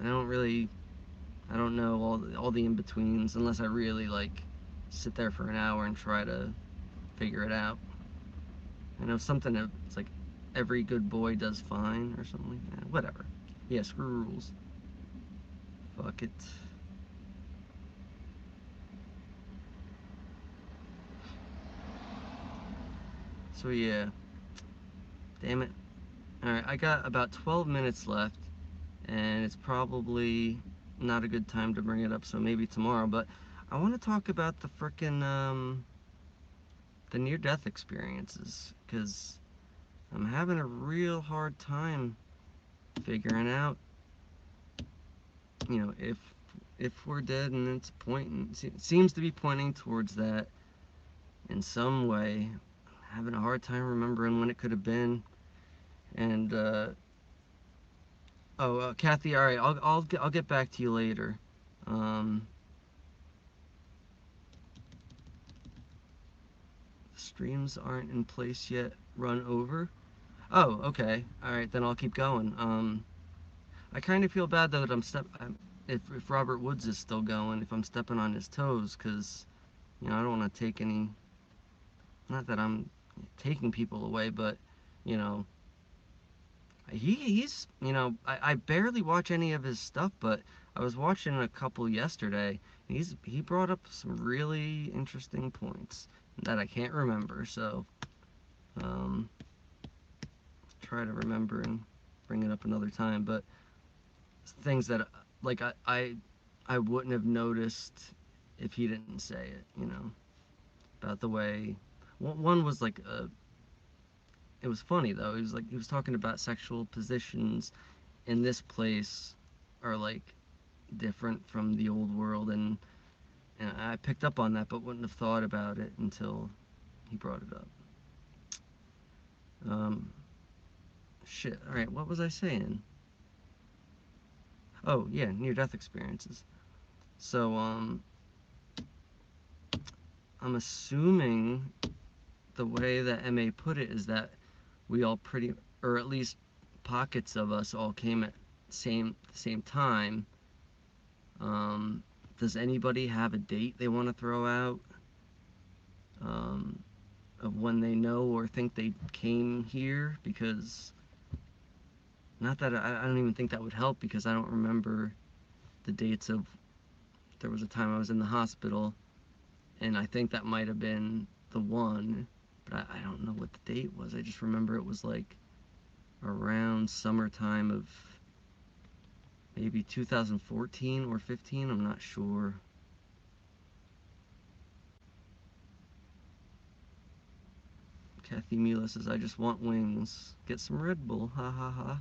S1: I don't know all the in-betweens unless I really, like, sit there for an hour and try to figure it out. I know something it's like every good boy does fine or something like that. Whatever. Yeah, screw rules. Fuck it. So yeah. Damn it. Alright, I got about 12 minutes left, and it's probably not a good time to bring it up, so maybe tomorrow, but I want to talk about the frickin' the near-death experiences, because I'm having a real hard time figuring out, if we're dead, and it's pointing, it seems to be pointing towards that in some way. I'm having a hard time remembering when it could have been, and Kathy, all right, I'll get back to you later. Um, Streams aren't in place yet. Run over. Oh, okay. All right, then I'll keep going. I kind of feel bad though that if Robert Woods is still going, if I'm stepping on his toes, because I don't want to take any. Not that I'm taking people away, but you know, he's I barely watch any of his stuff, but I was watching a couple yesterday. He brought up some really interesting points that I can't remember, so try to remember and bring it up another time, but things that like I wouldn't have noticed if he didn't say it, you know, about the way one was like it was funny though. He was talking about sexual positions in this place are like different from the old world, and I picked up on that but wouldn't have thought about it until he brought it up. Um, Shit. All right, what was I saying? Oh, yeah, near-death experiences. So, I'm assuming the way that MA put it is that we all pretty, or at least pockets of us all came at the same time. Um, does anybody have a date they want to throw out? Um, of when they know or think they came here? Because, not that I don't even think that would help, because I don't remember the dates of, there was a time I was in the hospital, and I think that might have been the one, but I don't know what the date was. I just remember it was like around summertime of maybe 2014 or 15, I'm not sure. Kathy Mila says, I just want wings. Get some Red Bull, ha ha ha.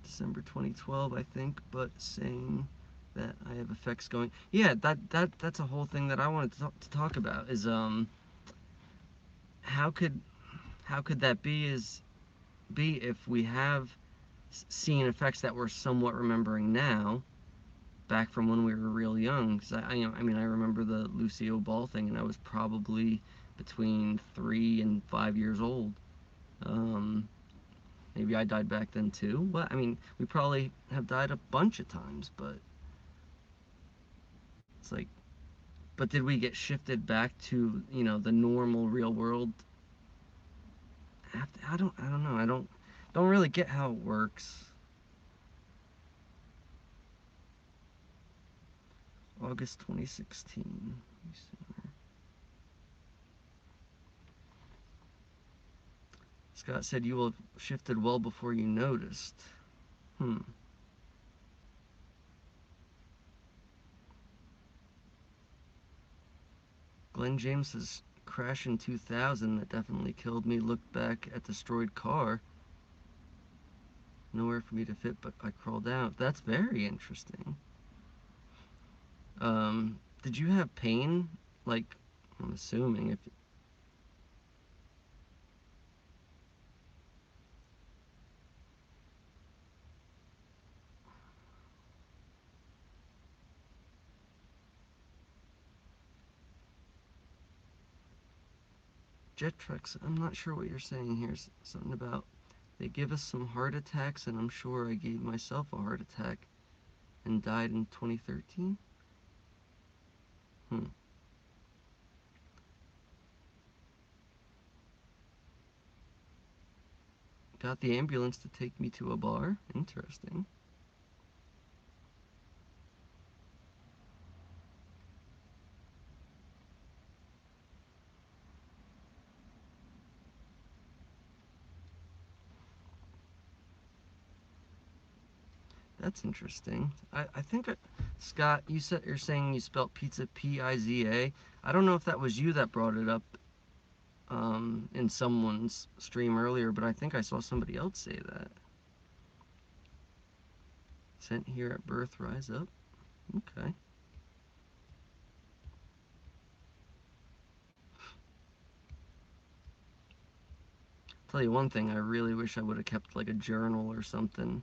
S1: December 2012, I think, but saying that I have effects going. Yeah, that's a whole thing that I wanted to talk about is how could that be if we have seen effects that we're somewhat remembering now, back from when we were real young? Because I mean, I remember the Lucio Ball thing, and I was probably between 3 and 5 years old. Maybe I died back then too. But I mean, we probably have died a bunch of times, but it's like, but did we get shifted back to, you know, the normal real world? I don't know. I don't really get how it works. August 2016. Scott said you will have shifted well before you noticed. Glenn James says, crash in 2000 that definitely killed me. Looked back at destroyed car. Nowhere for me to fit, but I crawled out. That's very interesting. Did you have pain? Like, I'm assuming if jet trucks, I'm not sure what you're saying here. Something about they give us some heart attacks, and I'm sure I gave myself a heart attack and died in 2013. Got the ambulance to take me to a bar. Interesting. That's interesting. I think, Scott, you're saying you spelled pizza P-I-Z-A. I don't know if that was you that brought it up in someone's stream earlier, but I think I saw somebody else say that. Sent here at birth, rise up. Okay. Tell you one thing, I really wish I would have kept like a journal or something.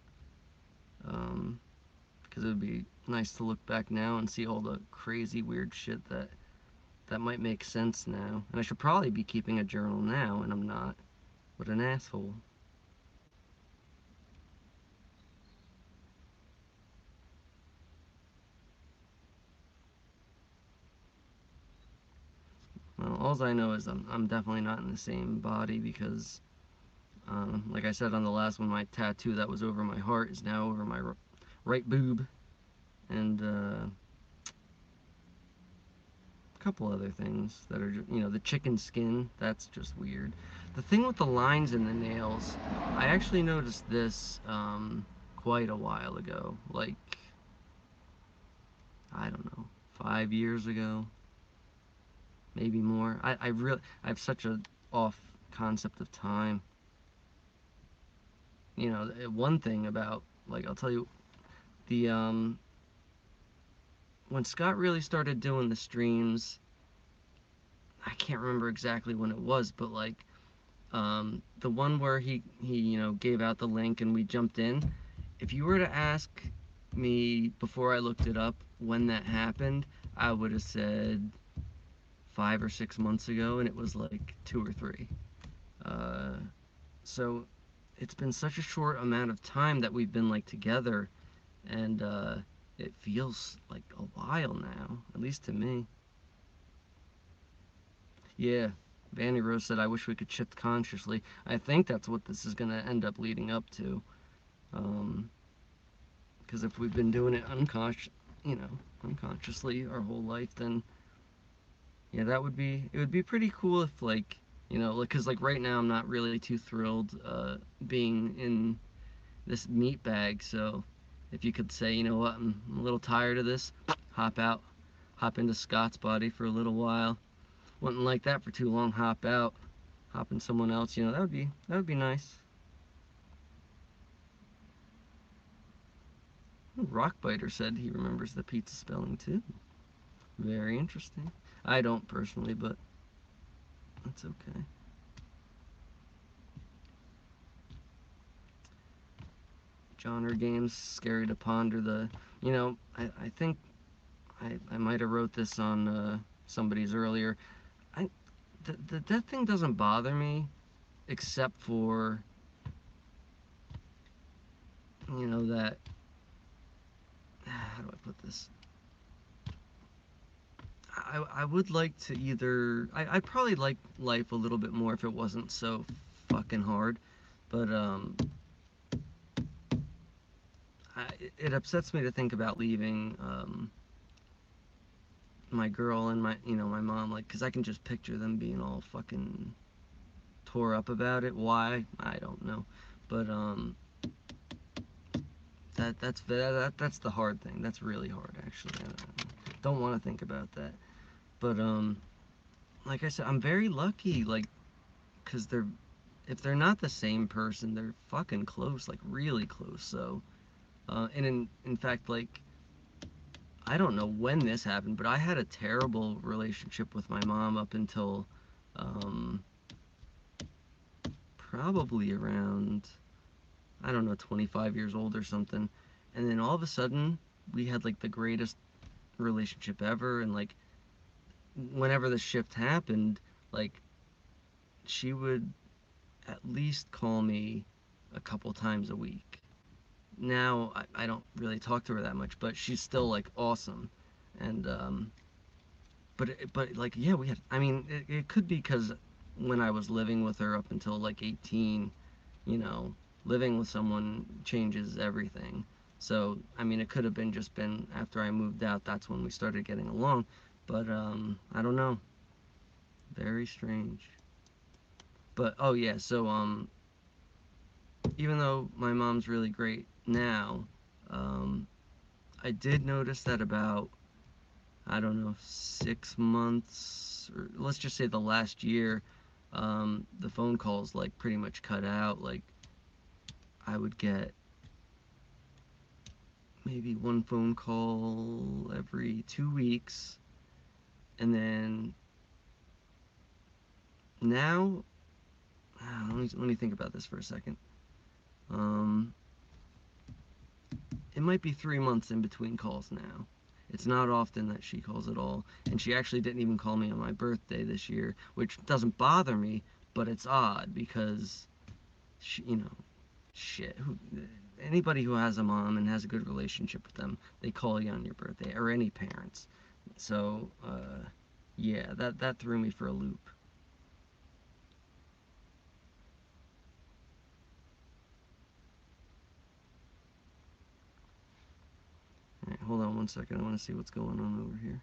S1: Because it would be nice to look back now and see all the crazy weird shit that might make sense now. And I should probably be keeping a journal now, and I'm not. What an asshole. Well, all I know is I'm definitely not in the same body, because, like I said on the last one, my tattoo that was over my heart is now over my right boob. And, couple other things that are, the chicken skin. That's just weird. The thing with the lines in the nails, I actually noticed this quite a while ago. Like, I don't know, 5 years ago, maybe more. I have such a off concept of time. One thing about, like, I'll tell you, the when Scott really started doing the streams, I can't remember exactly when it was, but like the one where he gave out the link and we jumped in. If you were to ask me before I looked it up when that happened, I would have said 5 or 6 months ago, and it was like 2 or 3. Uh, so it's been such a short amount of time that we've been like together, and it feels like a while now, at least to me. Yeah, Vanny Rose said, I wish we could shift consciously. I think that's what this is going to end up leading up to. Because if we've been doing it unconsciously our whole life, then yeah, it would be pretty cool if, like, because like right now I'm not really too thrilled being in this meat bag. So if you could say, you know what, I'm a little tired of this, hop into Scott's body for a little while. Wouldn't like that for too long. Hop out, hop in someone else. That would be nice. Rockbiter said he remembers the pizza spelling too. Very interesting. I don't personally, but that's okay. Genre games, scary to ponder. I think I might have wrote this on somebody's earlier. I the death thing doesn't bother me, except for that. How do I put this? I would like to either I'd probably like life a little bit more if it wasn't so fucking hard, but it upsets me to think about leaving my girl and my mom, like, because I can just picture them being all fucking tore up about it. Why? I don't know, but that's the hard thing. That's really hard, actually. I don't want to think about that, but like I said, I'm very lucky, like, because if they're not the same person, they're fucking close, like really close. So and in fact, like, I don't know when this happened, but I had a terrible relationship with my mom up until um, probably around, I don't know, 25 years old or something. And then all of a sudden, we had like the greatest relationship ever. And like, whenever the shift happened, like, she would at least call me a couple times a week. Now, I don't really talk to her that much, but she's still like awesome. And but like, yeah, we had, I mean, it could be because when I was living with her up until like 18, you know living with someone changes everything. So I mean, it could have been after I moved out, that's when we started getting along. But I don't know, very strange. But oh yeah, so even though my mom's really great now, um I did notice that about, I don't know, 6 months, or let's just say the last year, the phone calls like pretty much cut out. Like, I would get maybe one phone call every 2 weeks, and then now, let me think about this for a second. Um, it might be 3 months in between calls now. It's not often that she calls at all, and she actually didn't even call me on my birthday this year, which doesn't bother me, but it's odd because she, shit. Anybody who has a mom and has a good relationship with them, they call you on your birthday, or any parents. So, yeah, that threw me for a loop. All right, hold on one second. I want to see what's going on over here.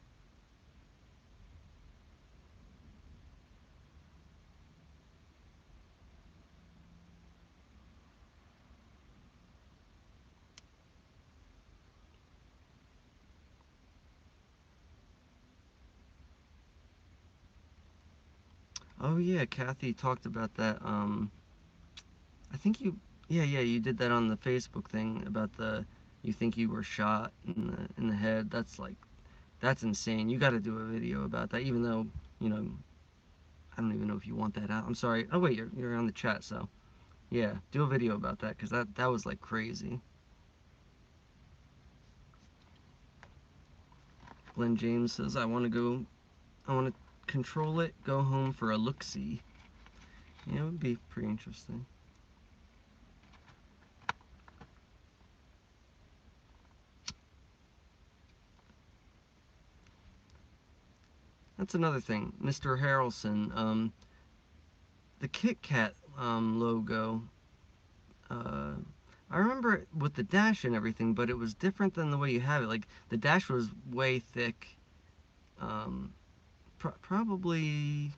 S1: Oh yeah, Kathy talked about that. I think yeah, you did that on the Facebook thing about you think you were shot in the head. That's insane. You got to do a video about that, even though, you know, I don't even know if you want that out. I'm sorry. Oh wait, you're on the chat, so yeah, do a video about that because that was like crazy. Glenn James says, I want to control it, go home for a look-see. Yeah, it would be pretty interesting. That's another thing, Mr. Harrelson. The Kit Kat logo. Uh, I remember it with the dash and everything, but it was different than the way you have it. Like the dash was way thick. Um, probably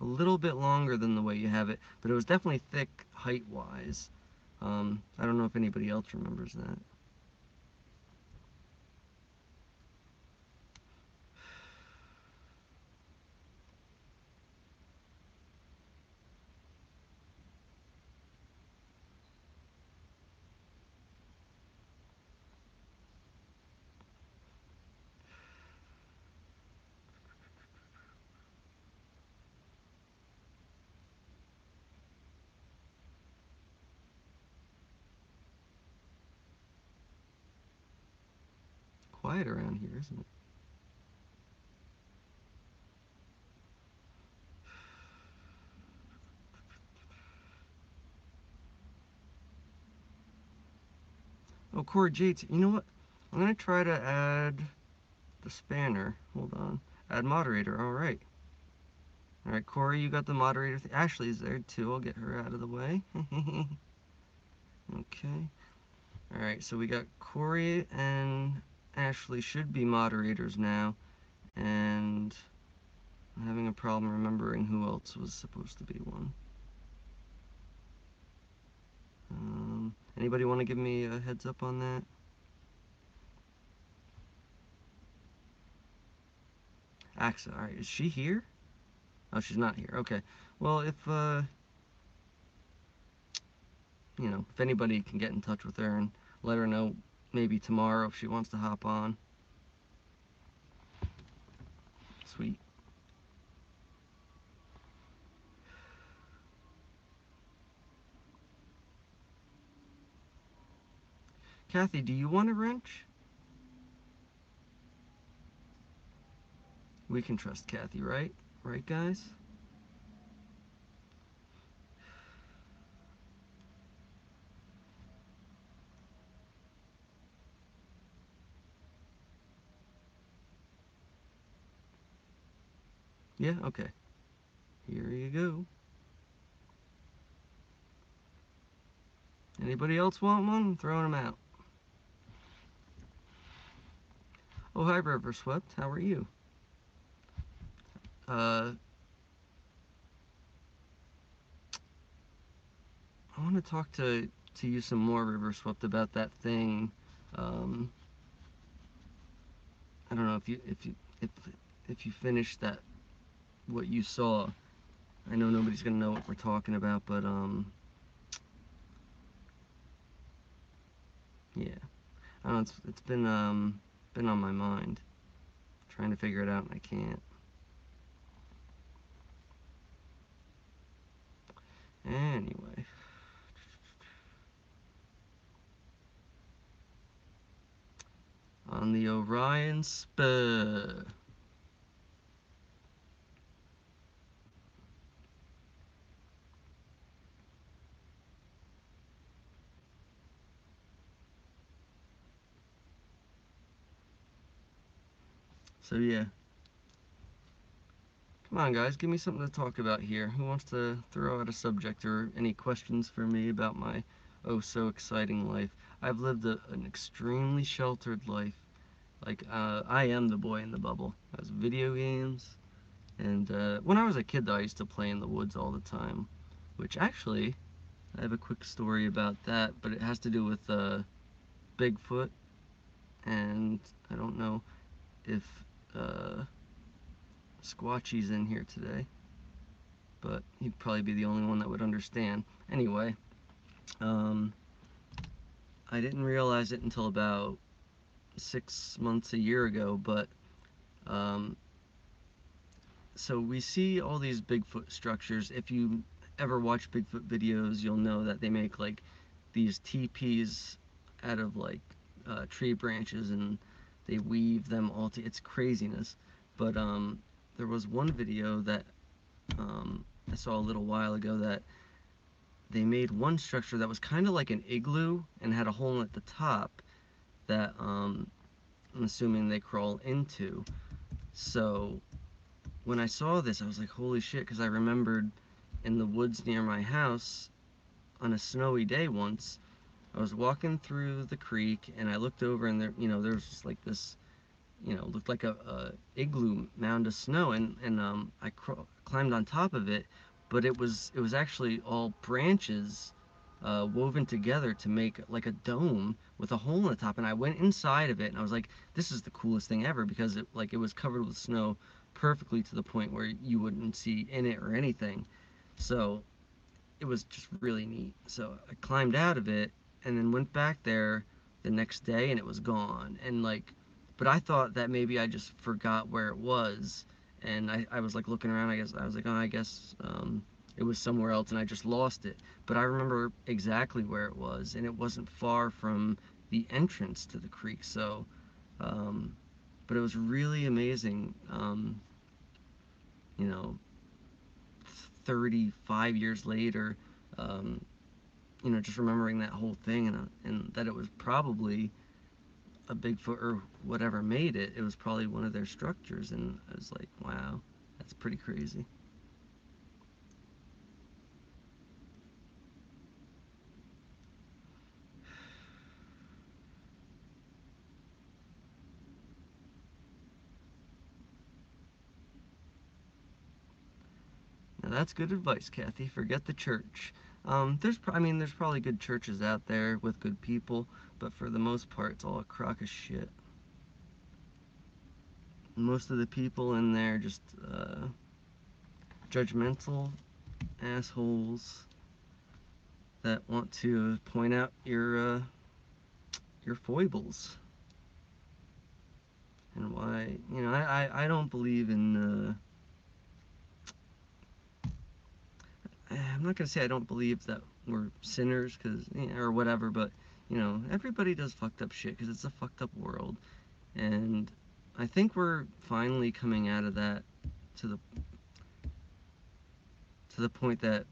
S1: a little bit longer than the way you have it, but it was definitely thick height-wise. I don't know if anybody else remembers that. Quiet around here, isn't it? Oh, Korrie, Jade, you know what? I'm gonna try to add the spanner. Hold on. Add moderator. All right. All right, Korrie, you got the moderator. Ashley's there too. I'll get her out of the way. Okay. All right, so we got Korrie and Ashley should be moderators now, and I'm having a problem remembering who else was supposed to be one. Anybody want to give me a heads up on that? Aqsa, all right, is she here? Oh, she's not here. Okay. Well, if if anybody can get in touch with her and let her know maybe tomorrow if she wants to hop on. Sweet. Kathy, do you want a wrench? We can trust Kathy, right? Right, guys? Yeah, okay. Here you go. Anybody else want one? I'm throwing them out. Oh, hi, River Swept. How are you? I want to talk to you some more, River Swept, about that thing. Um, I don't know if if you finished that what you saw. I know nobody's gonna know what we're talking about, but yeah. I don't know, it's been on my mind, trying to figure it out, and I can't. Anyway, on the Orion Spur. So yeah, come on, guys, give me something to talk about here. Who wants to throw out a subject or any questions for me about my oh so exciting life? I've lived an extremely sheltered life. Like, I am the boy in the bubble. I was video games, and when I was a kid, though, I used to play in the woods all the time. Which actually, I have a quick story about that, but it has to do with Bigfoot, and I don't know if uh, Squatchy's in here today. but he'd probably be the only one that would understand. Anyway, um, I didn't realize it until about 6 months, a year ago, but um, so we see all these Bigfoot structures. If you ever watch Bigfoot videos, you'll know that they make like these teepees out of like tree branches, and they weave them all to. It's craziness. But there was one video that I saw a little while ago that they made one structure that was kind of like an igloo and had a hole at the top that I'm assuming they crawl into. So when I saw this, I was like, holy shit, because I remembered in the woods near my house on a snowy day once, I was walking through the creek and I looked over, and there was just like this, looked like a igloo mound of snow, and I climbed on top of it, but it was actually all branches woven together to make like a dome with a hole in the top. And I went inside of it, and I was like, this is the coolest thing ever, because it was covered with snow perfectly to the point where you wouldn't see in it or anything. So it was just really neat. So I climbed out of it and then went back there the next day, and it was gone. And like, but I thought that maybe I just forgot where it was. And I was like looking around. I guess I was like, oh, I guess it was somewhere else and I just lost it. But I remember exactly where it was, and it wasn't far from the entrance to the creek. So, um, but it was really amazing. You know, 35 years later, um, just remembering that whole thing, and that it was probably a Bigfoot or whatever made it. It was probably one of their structures, and I was like, wow, that's pretty crazy. Now that's good advice, Kathy. Forget the church. There's probably good churches out there with good people, but for the most part, it's all a crock of shit. Most of the people in there just judgmental assholes that want to point out your foibles, and why. I don't believe in. I'm not gonna say I don't believe that we're sinners, cause or whatever, but everybody does fucked up shit, cause it's a fucked up world, and I think we're finally coming out of that to the point that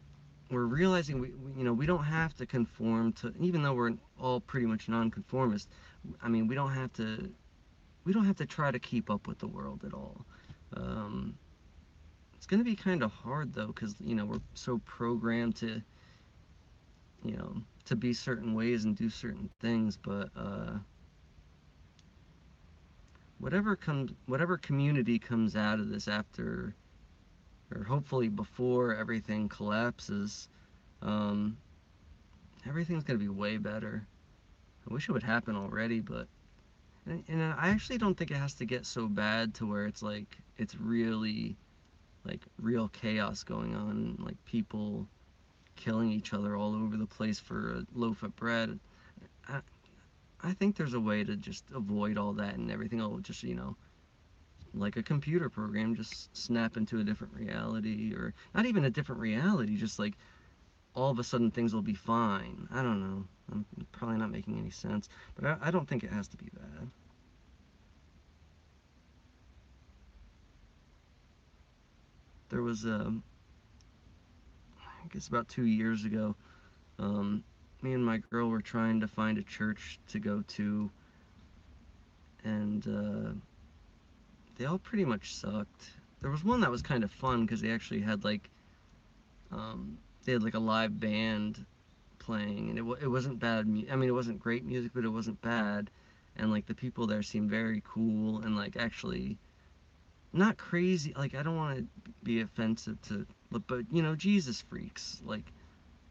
S1: we're realizing we don't have to conform to, even though we're all pretty much nonconformist. I mean, we don't have to try to keep up with the world at all. Um, it's going to be kind of hard though, because we're so programmed to be certain ways and do certain things. But whatever community comes out of this after, or hopefully before everything collapses, um, everything's going to be way better. I wish it would happen already, but and I actually don't think it has to get so bad to where it's really like real chaos going on, like people killing each other all over the place for a loaf of bread. I, I think there's a way to just avoid all that, and everything will just, like a computer program, just snap into a different reality, or not even a different reality, just like all of a sudden things will be fine. I don't know. I'm probably not making any sense, but I don't think it has to be bad. There was I guess about 2 years ago, um, me and my girl were trying to find a church to go to, and they all pretty much sucked. There was one that was kind of fun because um, they had like a live band playing, and it wasn't bad. I mean, it wasn't great music, but it wasn't bad, and like the people there seemed very cool and like actually not crazy. Like, I don't want to be offensive to, but Jesus freaks. Like,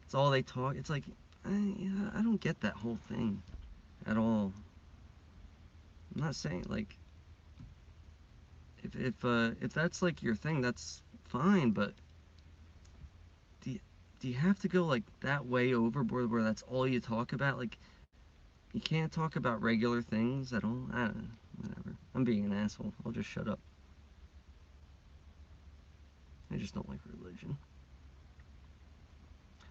S1: it's all they talk. It's like I don't get that whole thing at all. I'm not saying like if that's like your thing, that's fine, but do you have to go like that way overboard where that's all you talk about? Like, you can't talk about regular things at all? I don't know. Whatever. I'm being an asshole. I'll just shut up. I just don't like religion.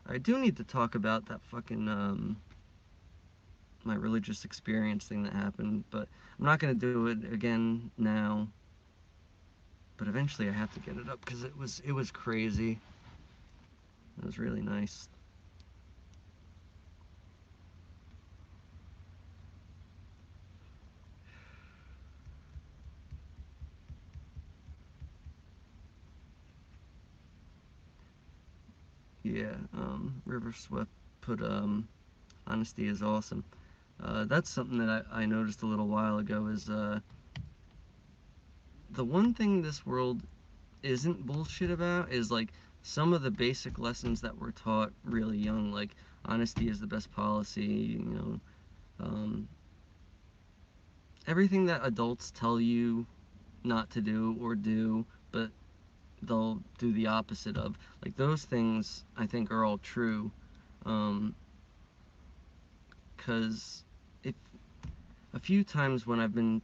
S1: I do need to talk about that fucking, my religious experience thing that happened, but I'm not gonna do it again now. But eventually I have to get it up because it was crazy. It was really nice. Yeah, River Swept put honesty is awesome. That's something that I noticed a little while ago is the one thing this world isn't bullshit about is like some of the basic lessons that were taught really young, like honesty is the best policy, um, everything that adults tell you not to do or do, but they'll do the opposite of. Like those things, I think, are all true. Um, Because if a few times when I've been,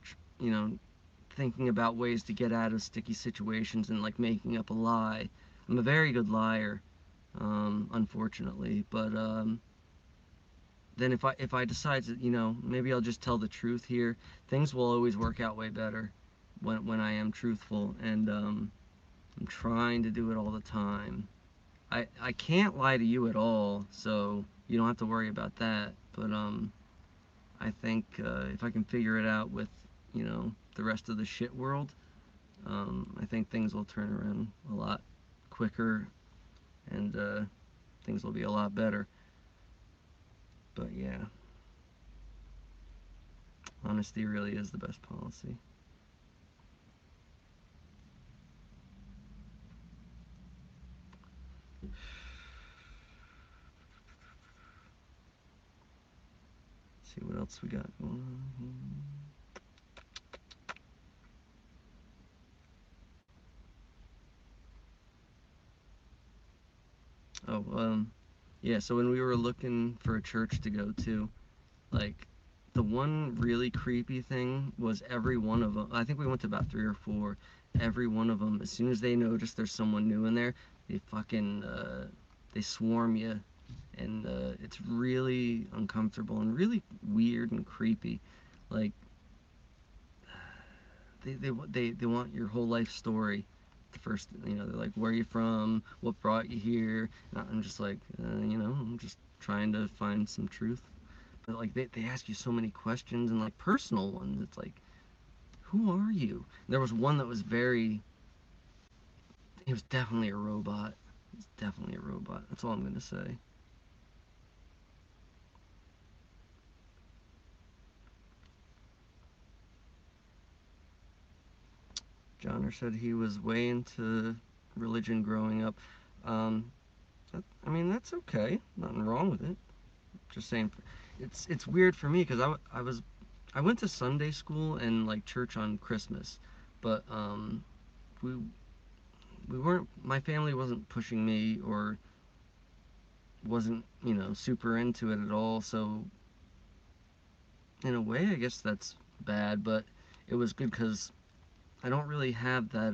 S1: thinking about ways to get out of sticky situations and like making up a lie, I'm a very good liar, unfortunately. But then if I decide that maybe I'll just tell the truth here, things will always work out way better when I am truthful, and I'm trying to do it all the time. I can't lie to you at all, so you don't have to worry about that. But I think if I can figure it out with the rest of the shit world, I think things will turn around a lot quicker, and things will be a lot better. But yeah, honesty really is the best policy. Let's see what else we got going on here. Oh, yeah, so when we were looking for a church to go to, like, the one really creepy thing was every one of them, I think we went to about three or four, every one of them, as soon as they notice there's someone new in there, they fucking, they swarm you, and it's really uncomfortable and really weird and creepy. Like, they want your whole life story. The first, they're like, where are you from? What brought you here? And I'm just like, I'm just trying to find some truth. But like, they ask you so many questions and like personal ones. It's like, who are you? There was one that was very, he was definitely a robot. He's definitely a robot. That's all I'm gonna say. Johnner said he was way into religion growing up. Um, I mean, that's okay. Nothing wrong with it. Just saying, it's weird for me because I went to Sunday school and like church on Christmas, but we we weren't my family wasn't pushing me or wasn't super into it at all. So in a way, I guess that's bad, but it was good because I don't really have that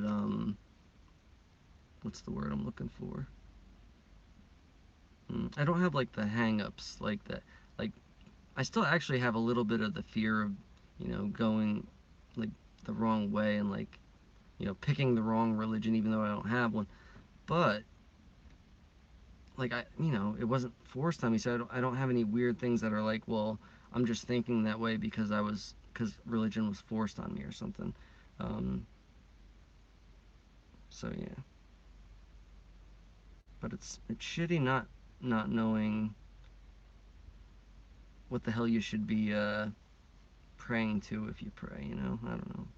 S1: what's the word I'm looking for? I don't have like the hang-ups like that. Like I still actually have a little bit of the fear of going like the wrong way and like picking the wrong religion even though I don't have one. But like it wasn't forced on me, so I don't have any weird things that are like, well, I'm just thinking that way because religion was forced on me or something. Um, so yeah, but it's shitty not knowing what the hell you should be praying to if you pray. I don't know.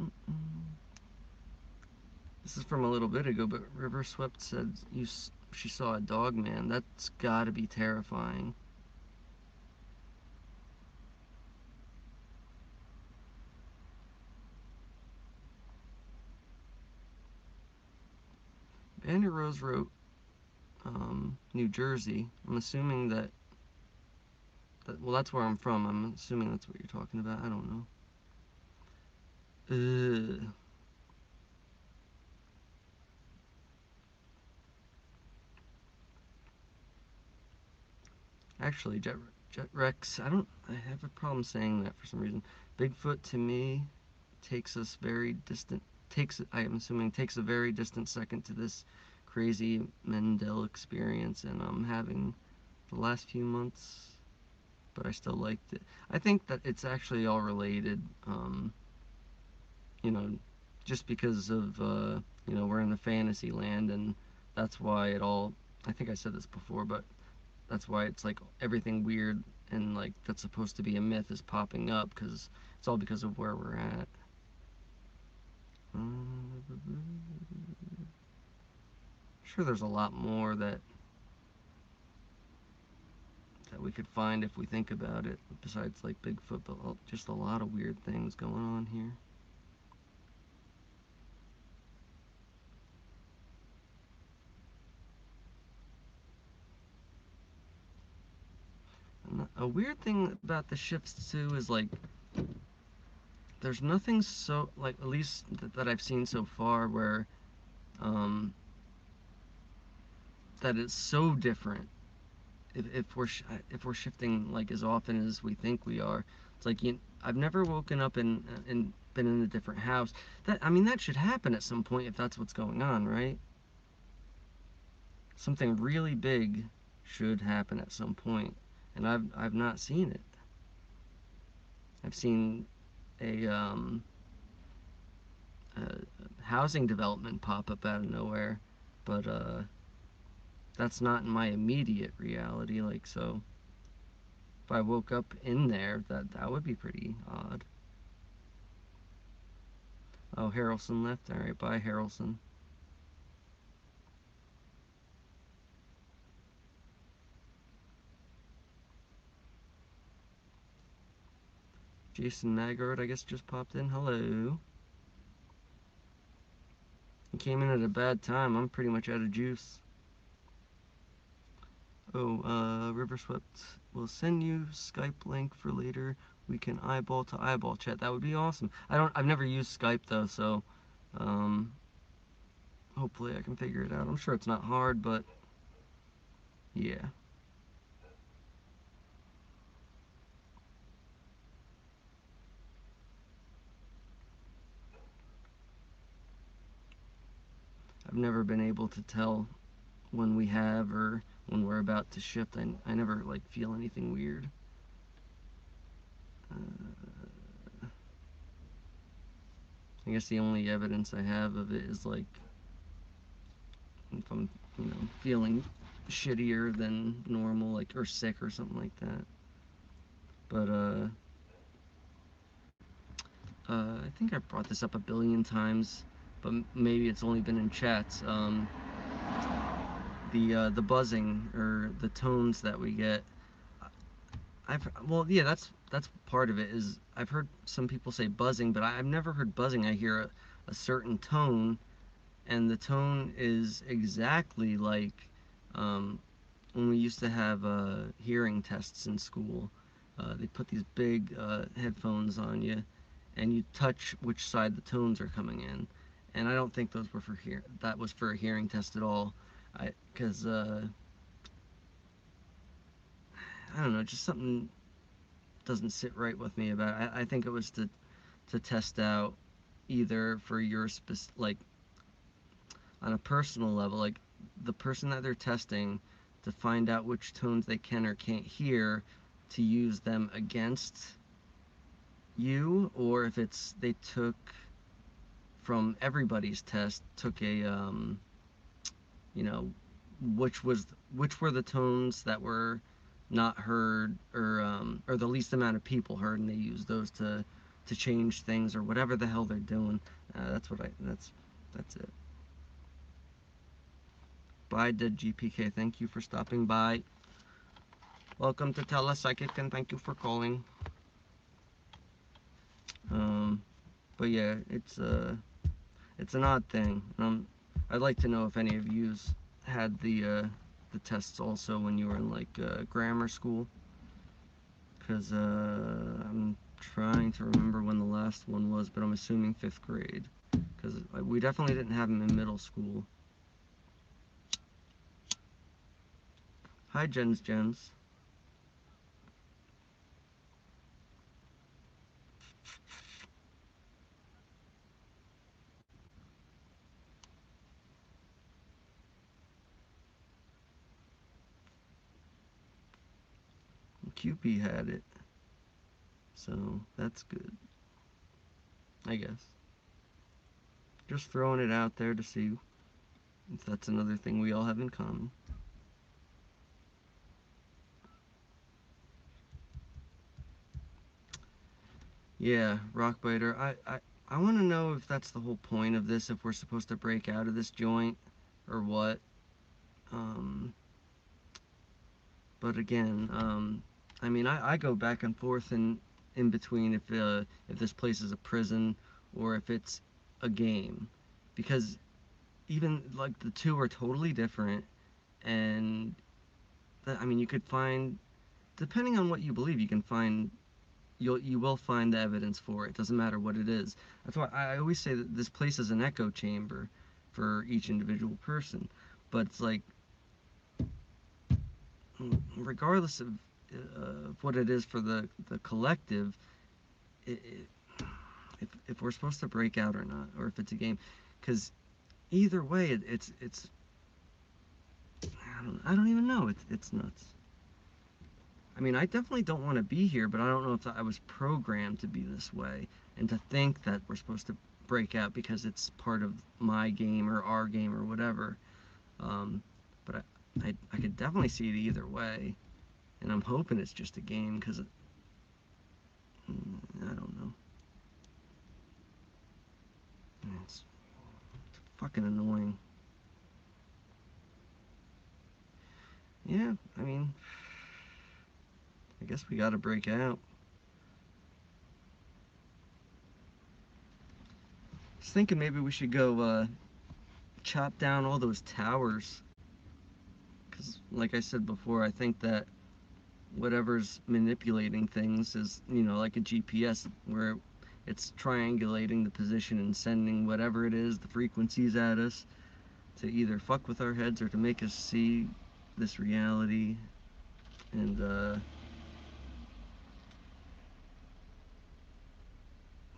S1: Mm-mm. This is from a little bit ago, but River Swept said you she saw a dog man. That's gotta be terrifying. Bandit Rose wrote New Jersey. I'm assuming well, that's where I'm from. I'm assuming that's what you're talking about. I don't know. Actually, Jet Rex. I have a problem saying that for some reason. Bigfoot to me takes us very distant. I am assuming takes a very distant second to this crazy Mandela experience, and I'm having the last few months, but I still liked it. I think that it's actually all related. You know, just because of we're in the fantasy land, and that's why it all. I think I said this before, but that's why it's like everything weird and like that's supposed to be a myth is popping up because it's all because of where we're at. Sure, there's a lot more that we could find if we think about it, besides like Bigfoot, but just a lot of weird things going on here. And a weird thing about the shifts too is like there's nothing so like at least that I've seen so far where um, that it's so different if we're shifting like as often as we think we are. It's like I've never woken up and been in a different house. That I mean that should happen at some point if that's what's going on, right? Something really big should happen at some point, and I've not seen it. I've seen a housing development pop up out of nowhere, but that's not in my immediate reality. Like so, if I woke up in there, that would be pretty odd. Oh, Harrelson left. All right, bye, Harrelson. Jason Magard, I guess, just popped in. Hello. He came in at a bad time. I'm pretty much out of juice. Oh, River Swept will send you Skype link for later. We can eyeball to eyeball chat. That would be awesome. I've never used Skype though, so um, hopefully I can figure it out. I'm sure it's not hard, but yeah. I've never been able to tell when we have or when we're about to shift. I never like feel anything weird. I guess the only evidence I have of it is like if I'm, feeling shittier than normal, like or sick or something like that. But I think I brought this up a billion times, but maybe it's only been in chats. The buzzing or the tones that we get. Yeah, that's part of it. Is I've heard some people say buzzing, but I've never heard buzzing. I hear a certain tone, and the tone is exactly like when we used to have hearing tests in school. They put these big headphones on you, and you touch which side the tones are coming in. And I don't think those were for hear. That was for a hearing test at all. Because I don't know, just something doesn't sit right with me about it. I think it was to test out either for your like on a personal level, like the person that they're testing to find out which tones they can or can't hear to use them against you, or if it's they took from everybody's test took a you know which were the tones that were not heard or the least amount of people heard, and they use those to change things or whatever the hell they're doing. That's it. Bye, Dead GPK. Thank you for stopping by. Welcome to Telepsychic, and thank you for calling. But yeah, it's an odd thing. I'd like to know if any of yous had the tests also when you were in like grammar school, because I'm trying to remember when the last one was, but I'm assuming 5th grade, because we definitely didn't have them in middle school. Hi, Jens. QP had it, so that's good, I guess. Just throwing it out there to see if that's another thing we all have in common. Yeah, Rockbiter. I want to know if that's the whole point of this, if we're supposed to break out of this joint, or what. But again, I mean, I go back and forth in between if this place is a prison or if it's a game, because even like the two are totally different, and I mean, you could find, depending on what you believe, you can find you will find the evidence for it. Doesn't matter what it is. That's why I always say that this place is an echo chamber for each individual person. But it's like, regardless of what it is for the collective, if we're supposed to break out or not, or if it's a game, because either way, it's I don't even know. It's nuts. I mean, I definitely don't want to be here, but I don't know if I was programmed to be this way and to think that we're supposed to break out because it's part of my game or our game or whatever. But I could definitely see it either way, and I'm hoping it's just a game because I don't know. It's fucking annoying. Yeah, I mean, I guess we gotta break out. I was thinking maybe we should go chop down all those towers. Because, like I said before, I think that whatever's manipulating things is, like a GPS where it's triangulating the position and sending whatever it is, the frequencies at us to either fuck with our heads or to make us see this reality. And,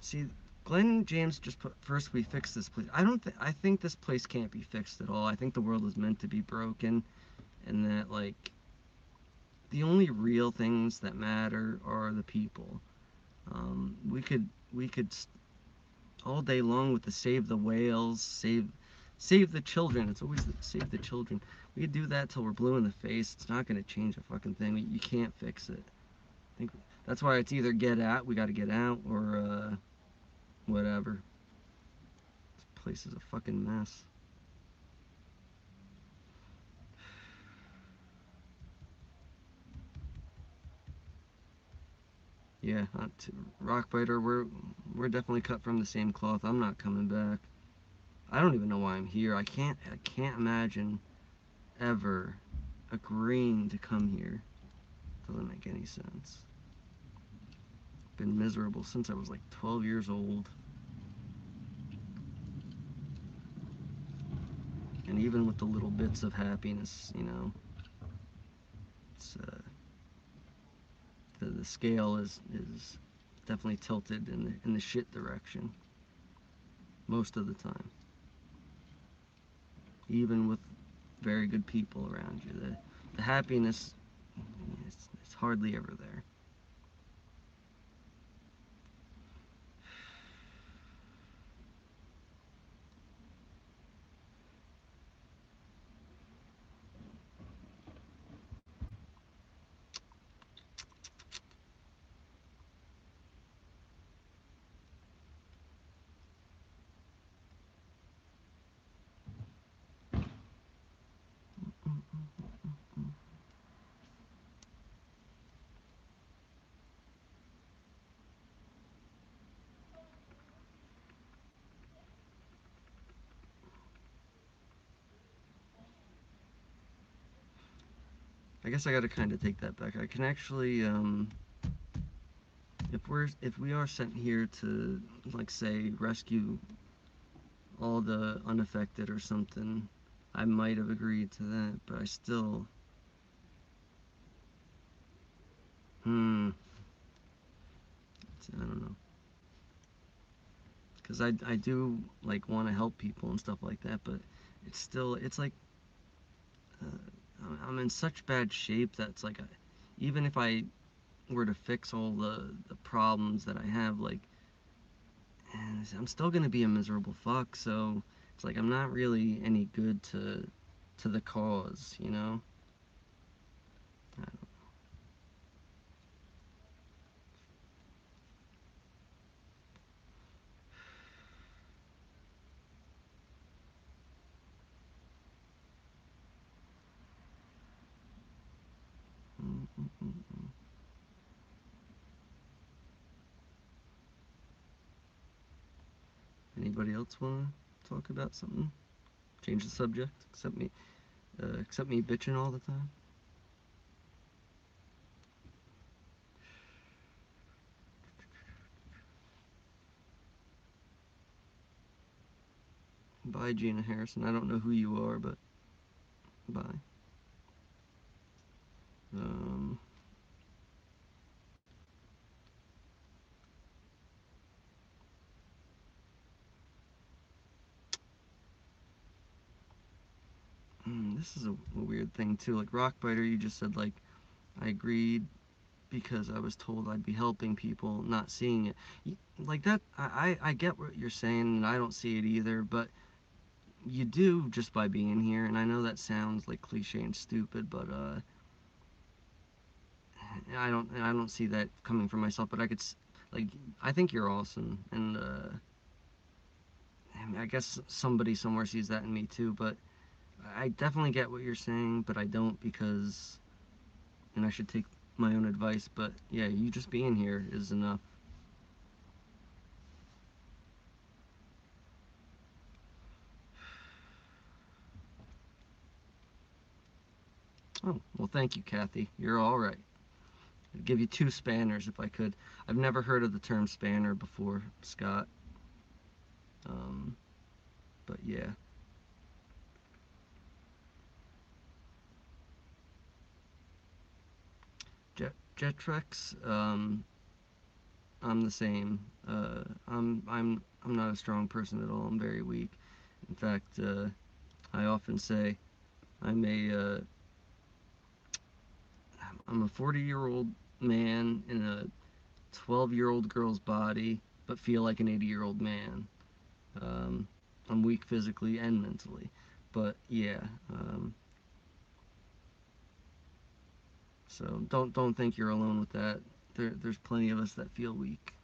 S1: see, Glenn James just put, first we fix this place. I think this place can't be fixed at all. I think the world is meant to be broken, and that, like, the only real things that matter are the people. We could all day long with the save the whales, save the children. It's always save the children. We could do that till we're blue in the face. It's not going to change a fucking thing. You can't fix it. I think that's why it's either we got to get out, or whatever. This place is a fucking mess. Yeah, Rockbiter, we're definitely cut from the same cloth. I'm not coming back. I don't even know why I'm here. I can't imagine ever agreeing to come here. Doesn't make any sense. Been miserable since I was like 12 years old. And even with the little bits of happiness, it's the scale is definitely tilted in the shit direction most of the time. Even with very good people around you, the happiness it's hardly ever there. I guess I gotta kind of take that back. I can actually, if we are sent here to, like, say, rescue all the unaffected or something, I might have agreed to that, but I still, hmm, I don't know, because I do like want to help people and stuff like that, but it's still, it's like, I'm in such bad shape that it's like, even if I were to fix all the problems that I have, like, I'm still gonna be a miserable fuck. So it's like I'm not really any good to the cause, you know. I don't, mm, mm, mm, mm. Anybody else wanna talk about something? Change the subject. Except me bitching all the time. Bye, Gina Harrison. I don't know who you are, but bye. Um, this is a weird thing too. Like Rockbiter, you just said like I agreed because I was told I'd be helping people, not seeing it. Like that, I get what you're saying, and I don't see it either, but you do just by being here, and I know that sounds like cliche and stupid, but I don't see that coming from myself, but like, I think you're awesome, and I guess somebody somewhere sees that in me too, but I definitely get what you're saying, but I don't because, and I should take my own advice, but yeah, you just being here is enough. Oh, well, thank you, Kathy. You're all right. I'd give you two spanners if I could. I've never heard of the term spanner before, Scott. Um, but yeah. Jetrix, I'm the same. I'm not a strong person at all. I'm very weak. In fact, I often say I'm I'm a 40-year-old man in a 12-year-old girl's body, but feel like an 80-year-old man. Um, I'm weak physically and mentally, but yeah. So don't think you're alone with that. There's plenty of us that feel weak.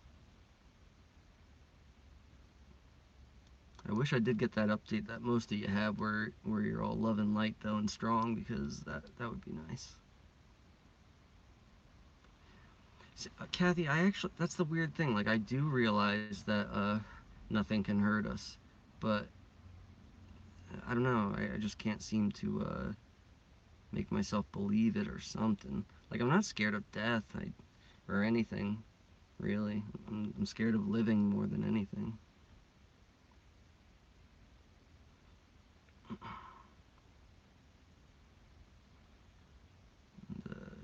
S1: I wish I did get that update that most of you have, where you're all love and light though and strong, because that would be nice. See, Kathy, I actually, that's the weird thing. Like I do realize that nothing can hurt us, but I don't know. I just can't seem to make myself believe it or something. Like I'm not scared of death, or anything really. I'm scared of living more than anything.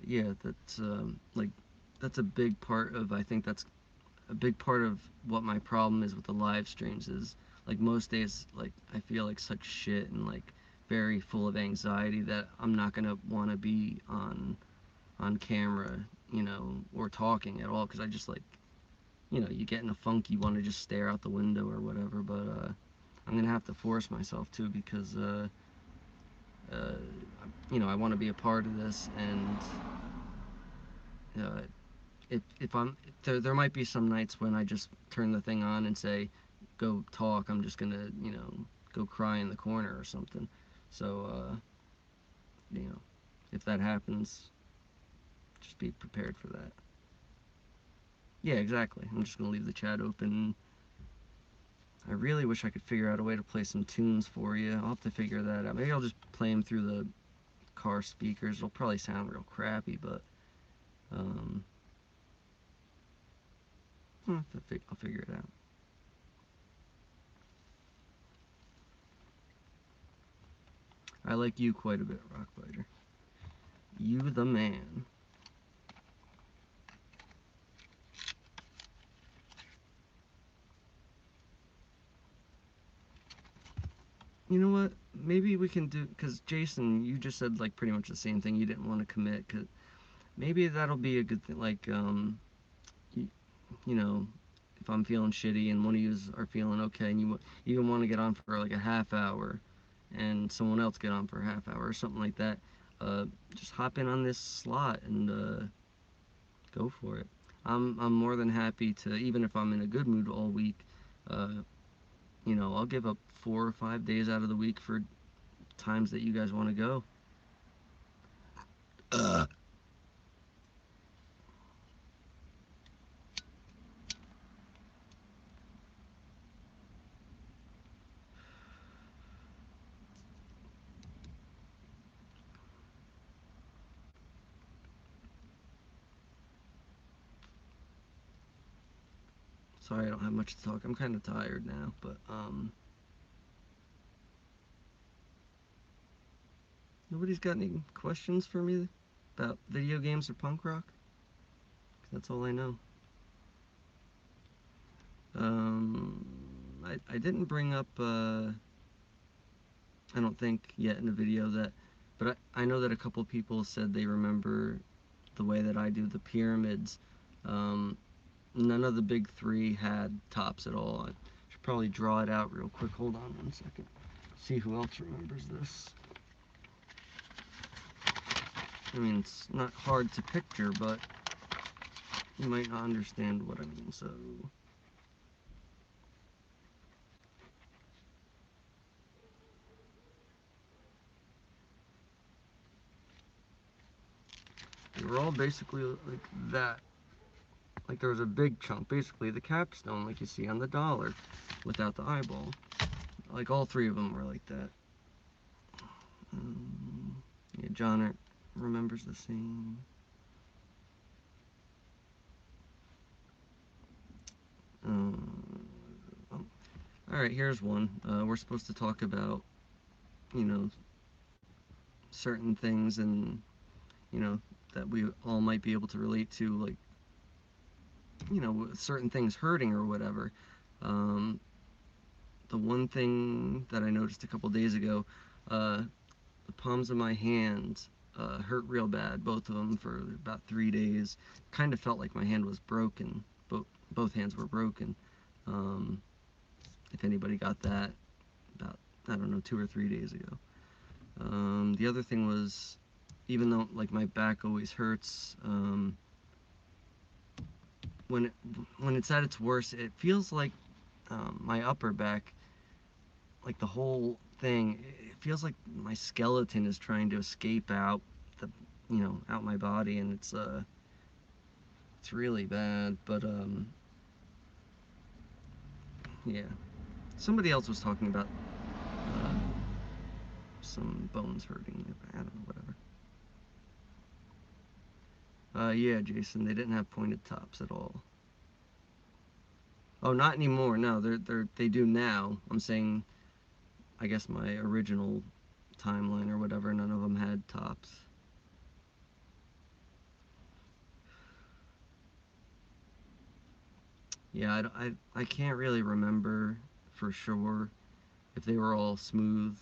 S1: Yeah, that's a big part of, I think that's a big part of what my problem is with the live streams is like most days like I feel like such shit and like very full of anxiety that I'm not gonna want to be on camera, or talking at all, because I just like, you get in a funk, you want to just stare out the window or whatever, but I'm gonna have to force myself to, because uh, I want to be a part of this, and uh, if I'm there might be some nights when I just turn the thing on and say, "Go talk." I'm just gonna, go cry in the corner or something. So, you know, if that happens, just be prepared for that. Yeah, exactly. I'm just gonna leave the chat open. I really wish I could figure out a way to play some tunes for you. I'll have to figure that out. Maybe I'll just play them through the car speakers. It'll probably sound real crappy, but I'll figure it out. I like you quite a bit, Rockbiter. You the man. You know what? Maybe we can do, because Jason, you just said like pretty much the same thing. You didn't want to commit, cause maybe that'll be a good thing. Like, you, you know, if I'm feeling shitty and one of you are feeling okay, and you even want to get on for like a half hour, and someone else get on for a half hour or something like that, just hop in on this slot and go for it. I'm more than happy to, even if I'm in a good mood all week, uh, I'll give up 4 or 5 days out of the week for times that you guys want to go. Sorry, I don't have much to talk. I'm kind of tired now, but nobody's got any questions for me about video games or punk rock? 'Cause that's all I know. I didn't bring up, I don't think yet in the video that, but I know that a couple people said they remember the way that I do the pyramids. None of the big three had tops at all. I should probably draw it out real quick. Hold on 1 second. See who else remembers this. I mean, it's not hard to picture, but you might not understand what I mean, so... They were all basically like that. Like there was a big chunk, basically the capstone like you see on the dollar, without the eyeball. Like all three of them were like that. Yeah, John remembers the same. Alright, here's one. We're supposed to talk about, certain things and, that we all might be able to relate to, like, certain things hurting or whatever. The one thing that I noticed a couple days ago, the palms of my hands hurt real bad, both of them for about 3 days. Kind of felt like my hand was broken. Both hands were broken. If anybody got that about, I don't know, 2 or 3 days ago. The other thing was, even though like my back always hurts, when it's at its worst, it feels like my upper back, like the whole thing, it feels like my skeleton is trying to escape out out my body, and it's really bad. But yeah, somebody else was talking about uh, some bones hurting. I don't know, whatever. Yeah, Jason, they didn't have pointed tops at all. Oh, not anymore. No, they do now. I'm saying, I guess my original timeline or whatever, none of them had tops. Yeah, I can't really remember for sure if they were all smooth,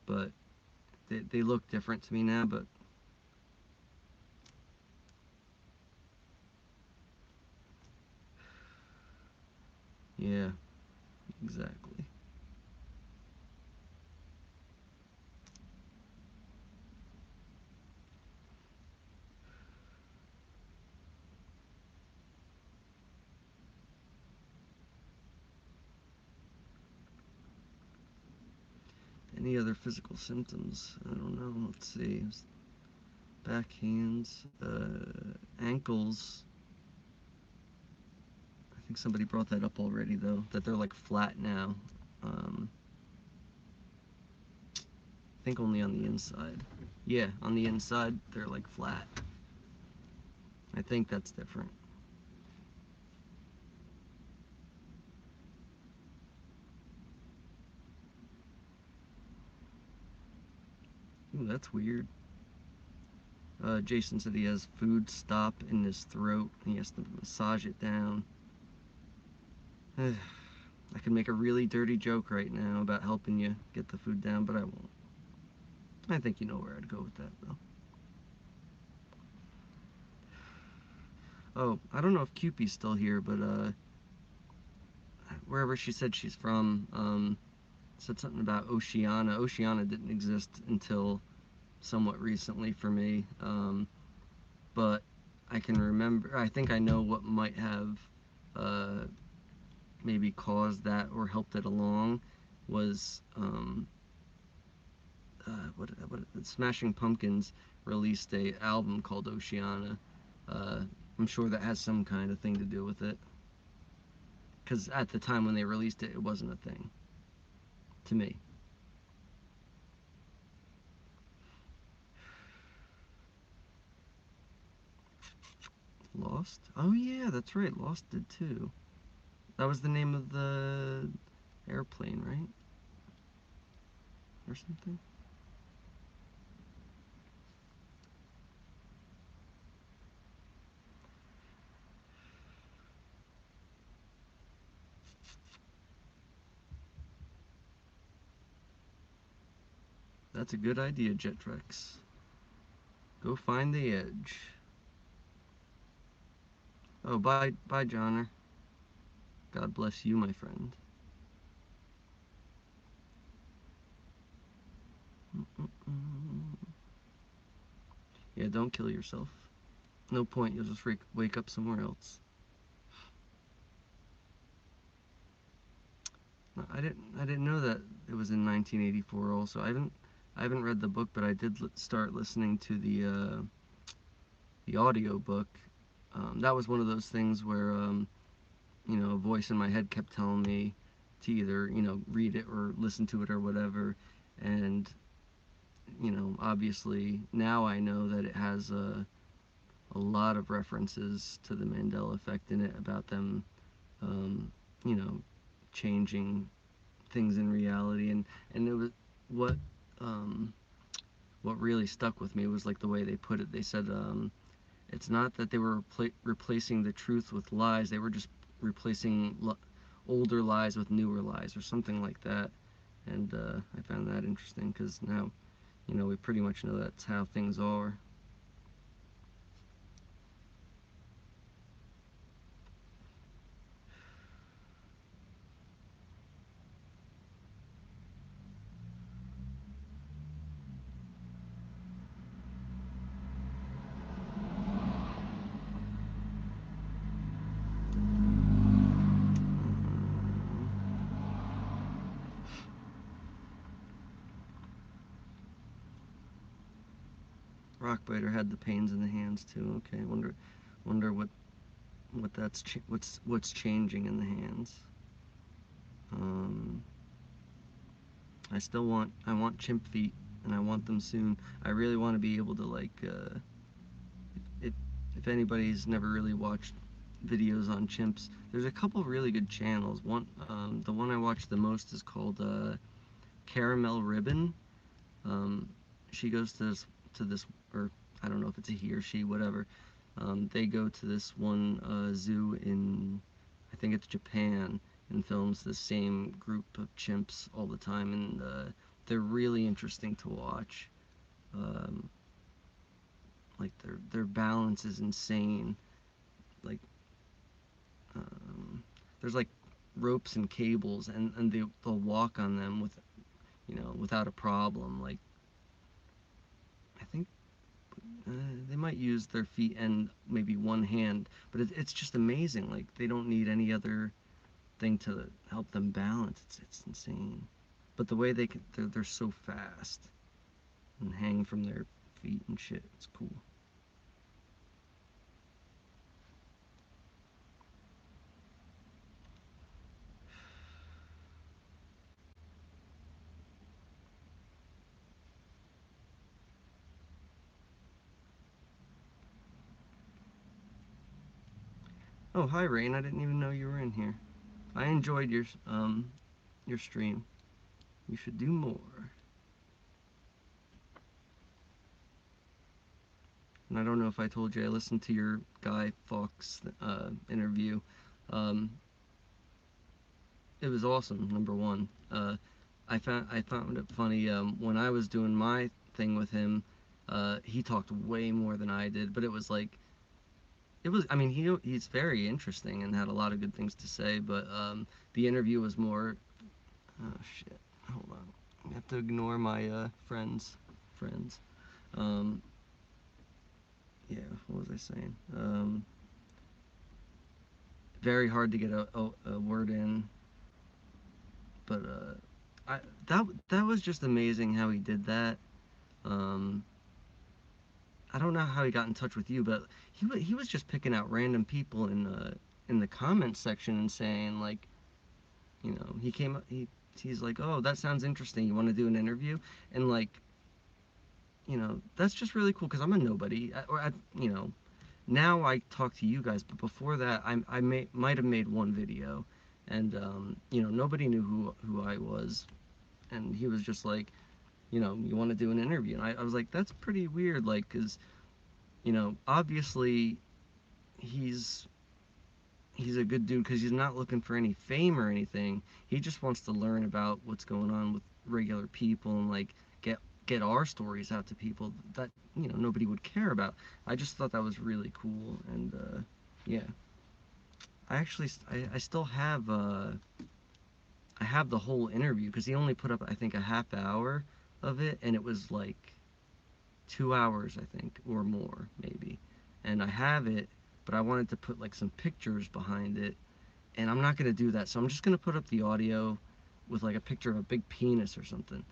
S1: but they look different to me now, but yeah, exactly. Any other physical symptoms? I don't know. Let's see. Back, hands, ankles. I think somebody brought that up already, though, that they're like flat now. I think only on the inside. Yeah, on the inside they're like flat. I think that's different. Ooh, that's weird. Jason said he has food stop in his throat and he has to massage it down. I could make a really dirty joke right now about helping you get the food down, but I won't. I think you know where I'd go with that, though. Oh, I don't know if Cupie's still here, but wherever she said she's from, said something about Oceania. Oceania didn't exist until somewhat recently for me, but I can remember. I think I know what might have uh, maybe caused that or helped it along was what Smashing Pumpkins released a album called Oceania. Uh, I'm sure that has some kind of thing to do with it. Because at the time when they released it, it wasn't a thing to me. Lost? Oh yeah, that's right. Lost did too. That was the name of the airplane, right? Or something. That's a good idea, Jetrex. Go find the edge. Oh, bye, Johnner. God bless you, my friend. Mm-mm-mm. Yeah, don't kill yourself. No point. You'll just wake up somewhere else. No, I didn't know that it was in 1984. Also, I haven't read the book, but I did start listening to the audio book. That was one of those things where a voice in my head kept telling me to either read it or listen to it or whatever, and obviously now I know that it has a lot of references to the Mandela Effect in it about them, um, you know, changing things in reality, and it was what um, what really stuck with me was like the way they put it. They said it's not that they were replacing the truth with lies; they were just replacing older lies with newer lies, or something like that. And I found that interesting because now, we pretty much know that's how things are. Rockbiter had the pains in the hands too. Okay, wonder what what's changing in the hands. Um, I want chimp feet, and I want them soon. I really want to be able to like if if anybody's never really watched videos on chimps, there's a couple really good channels. The one I watch the most is called Caramel Ribbon. Um, she goes to this, or I don't know if it's a he or she, whatever. They go to this one zoo in, I think it's Japan, and films the same group of chimps all the time, and they're really interesting to watch. Um, like their balance is insane. Like um, there's like ropes and cables, and they'll walk on them without a problem. Like I think they might use their feet and maybe one hand, but it's just amazing. Like they don't need any other thing to help them balance. It's insane. But the way they're so fast and hang from their feet and shit. It's cool. Oh, hi, Raine. I didn't even know you were in here. I enjoyed your stream. You should do more. And I don't know if I told you, I listened to your Guy Fawkes interview. Um, it was awesome. Number one, I found it funny when I was doing my thing with him. He talked way more than I did, but it was like it was. I mean, he's very interesting and had a lot of good things to say. But the interview was more. Oh shit! Hold on. I have to ignore my friends. Um, yeah. What was I saying? Very hard to get a word in, but that was just amazing how he did that. Um, I don't know how he got in touch with you, but he was just picking out random people in the comments section and saying like, he came up he's like, oh, that sounds interesting. You want to do an interview? And like, that's just really cool because I'm a nobody. Now I talk to you guys, but before that, might have made one video, and nobody knew who I was, and he was just like, you want to do an interview, and I was like, that's pretty weird, like, cause obviously he's he's a good dude because he's not looking for any fame or anything. He just wants to learn about what's going on with regular people and like get our stories out to people that nobody would care about. I just thought that was really cool, and yeah, I still have I have the whole interview because he only put up I think a half hour of it, and it was like 2 hours I think or more maybe, and I have it, but I wanted to put like some pictures behind it, and I'm not gonna do that. So I'm just gonna put up the audio with like a picture of a big penis or something,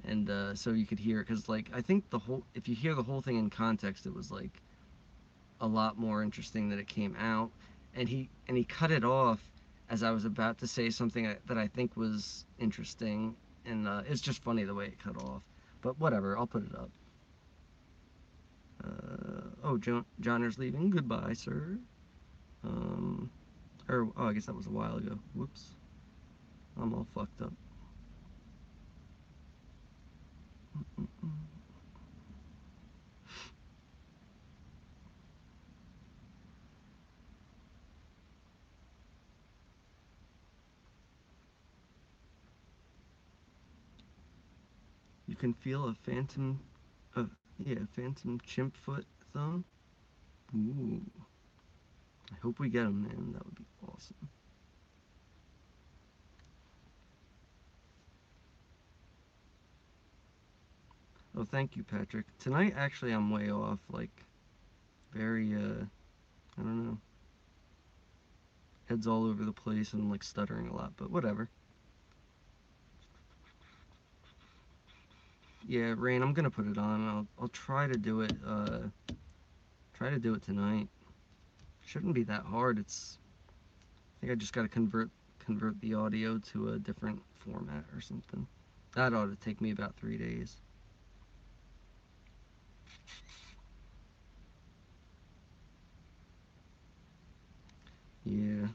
S1: and so you could hear it. Cause like I think if you hear the whole thing in context, it was like a lot more interesting that it came out, and he cut it off as I was about to say something that I think was interesting, and it's just funny the way it cut off. But whatever, I'll put it up. Oh, Johnner's leaving. Goodbye, sir. Um, I guess that was a while ago. Whoops. I'm all fucked up. You can feel a phantom chimp foot thumb. Ooh. I hope we get him, man. That would be awesome. Oh, thank you, Patrick. Tonight, actually, I'm way off. Like, very, I don't know. Head's all over the place and, like, stuttering a lot, but whatever. Yeah, Rain, I'm gonna put it on. I'll try to do it, tonight. Shouldn't be that hard. I think I just gotta convert the audio to a different format or something. That ought to take me about 3 days. Yeah.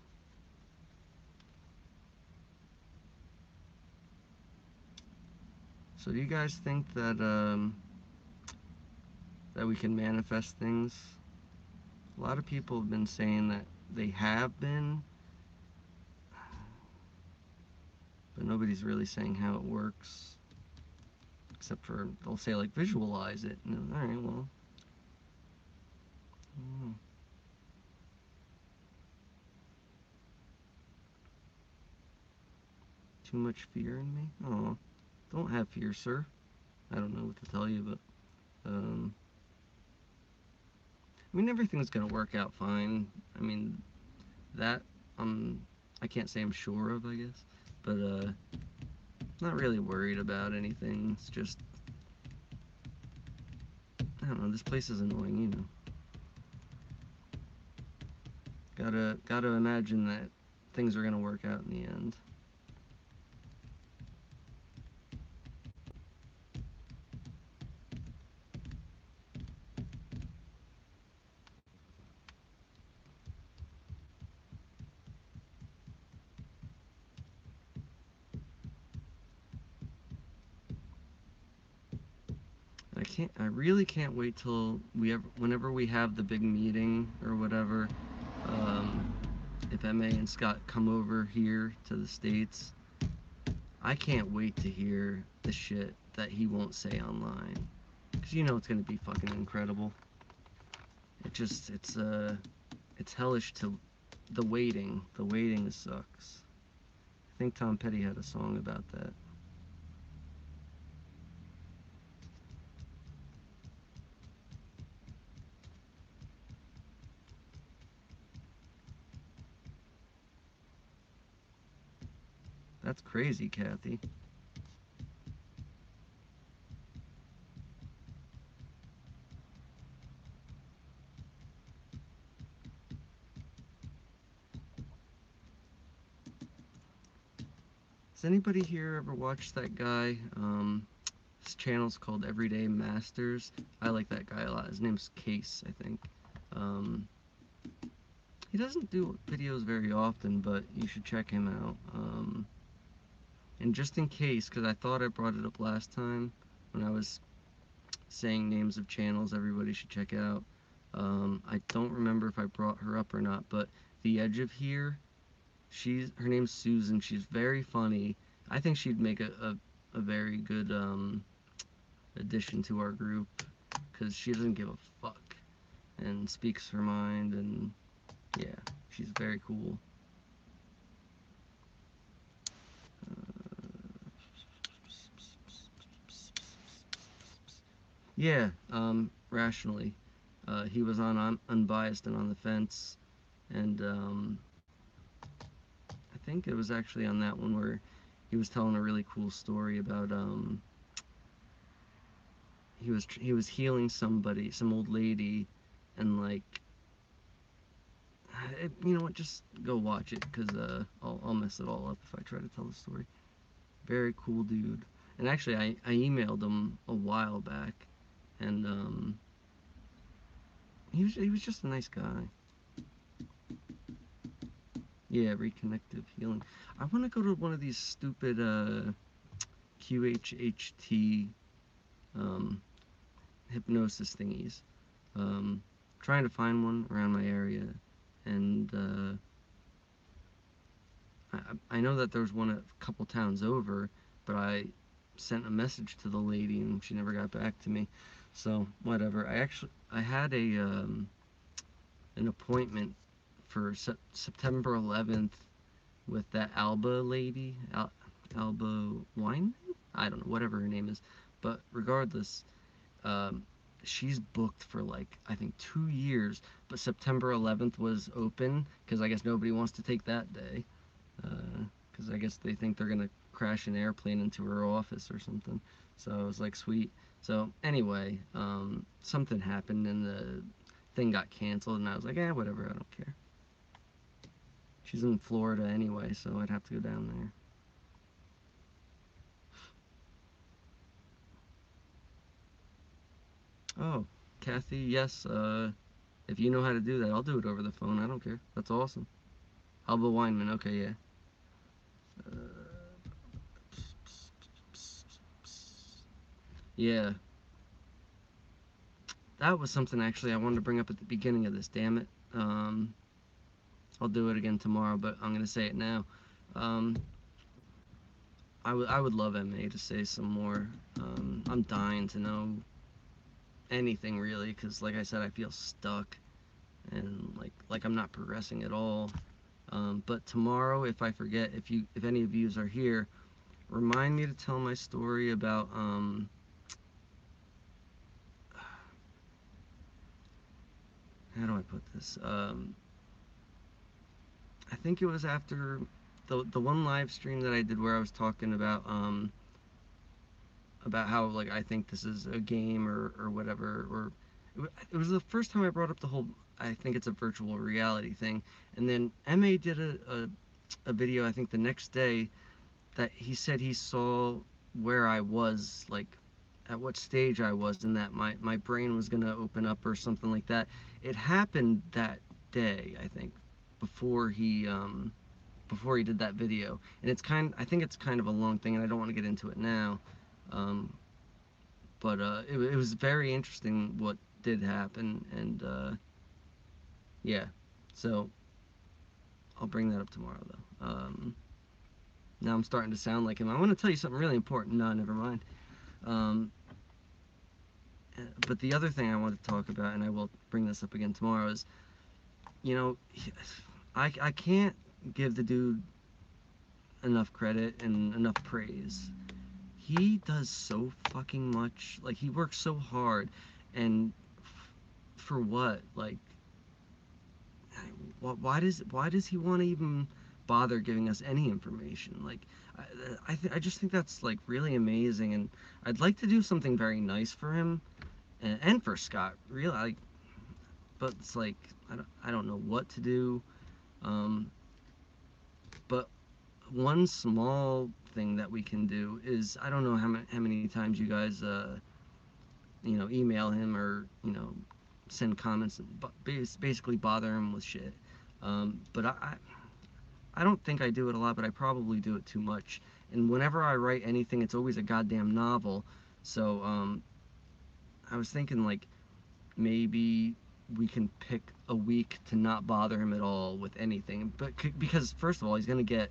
S1: So do you guys think that we can manifest things? A lot of people have been saying that they have been, but nobody's really saying how it works. Except for they'll say like visualize it. And, all right, well, too much fear in me. Oh, don't have fear, sir. I don't know what to tell you, but I mean everything's gonna work out fine. I mean that I can't say I'm sure of, I guess, but not really worried about anything. It's just I don't know. This place is annoying, you know. Gotta imagine that things are gonna work out in the end. I really can't wait till whenever we have the big meeting or whatever. Um, if MA and Scott come over here to the States, I can't wait to hear the shit that he won't say online. Cause you know it's gonna be fucking incredible. It's hellish to the waiting. The waiting sucks. I think Tom Petty had a song about that. That's crazy, Kathy. Has anybody here ever watched that guy? His channel's called Everyday Masters. I like that guy a lot. His name's Case, I think. Um, he doesn't do videos very often, but you should check him out. And just in case, because I thought I brought it up last time when I was saying names of channels everybody should check out. I don't remember if I brought her up or not, but The Edge of Here, her name's Susan. She's very funny. I think she'd make a very good addition to our group because she doesn't give a fuck and speaks her mind, and yeah, she's very cool. Yeah, Rationally. He was on Unbiased and on the Fence, and I think it was actually on that one where he was telling a really cool story about he was healing somebody, some old lady, and like you know what, just go watch it because I'll mess it all up if I try to tell the story. Very cool dude. And actually, I emailed him a while back, and he was just a nice guy. Yeah, reconnective healing. I want to go to one of these stupid QHHT um, hypnosis thingies. Trying to find one around my area, and I know that there's one a couple towns over, but I sent a message to the lady and she never got back to me. So whatever. I had an appointment for September 11th with that Alba lady, Alba Wine. I don't know, whatever her name is. But regardless, um, she's booked for like I think 2 years. But September 11th was open because I guess nobody wants to take that day. Because I guess they think they're gonna crash an airplane into her office or something. So I was like, sweet. So anyway, something happened and the thing got canceled, and I was like, whatever, I don't care. She's in Florida anyway, so I'd have to go down there. Oh, Kathy, yes. If you know how to do that, I'll do it over the phone. I don't care. That's awesome. Alba Weinman. Okay, yeah. Uh, yeah, that was something actually I wanted to bring up at the beginning of this. Damn it. Um, I'll do it again tomorrow, but I'm gonna say it now. Um, I would love MA to say some more. I'm dying to know anything really, because like I said, I feel stuck and like I'm not progressing at all. But tomorrow, if I forget, if any of yous are here, remind me to tell my story about how do I put this? I think it was after the one live stream that I did where I was talking about how like I think this is a game or whatever, or it was the first time I brought up the whole I think it's a virtual reality thing, and then MA did a video I think the next day that he said he saw where I was, like at what stage I was, and that my brain was gonna open up or something like that. It happened that day, I think, before he did that video, and I think it's kind of a long thing, and I don't want to get into it now. Um, But it was very interesting what did happen, and yeah. So I'll bring that up tomorrow, though. Now I'm starting to sound like him. I want to tell you something really important. No, never mind. Um, but the other thing I want to talk about, and I will bring this up again tomorrow, is, you know, I can't give the dude enough credit and enough praise. He does so fucking much. Like, he works so hard, and for what? Like, why does he want to even bother giving us any information? Like, I just think that's like really amazing, and I'd like to do something very nice for him and for Scott. Really, like, but it's like I don't know what to do. Um, but one small thing that we can do is, I don't know how many times you guys email him, or send comments and basically bother him with shit. But I don't think I do it a lot, but I probably do it too much. And whenever I write anything, it's always a goddamn novel. So I was thinking, like, maybe we can pick a week to not bother him at all with anything. But because first of all, he's gonna get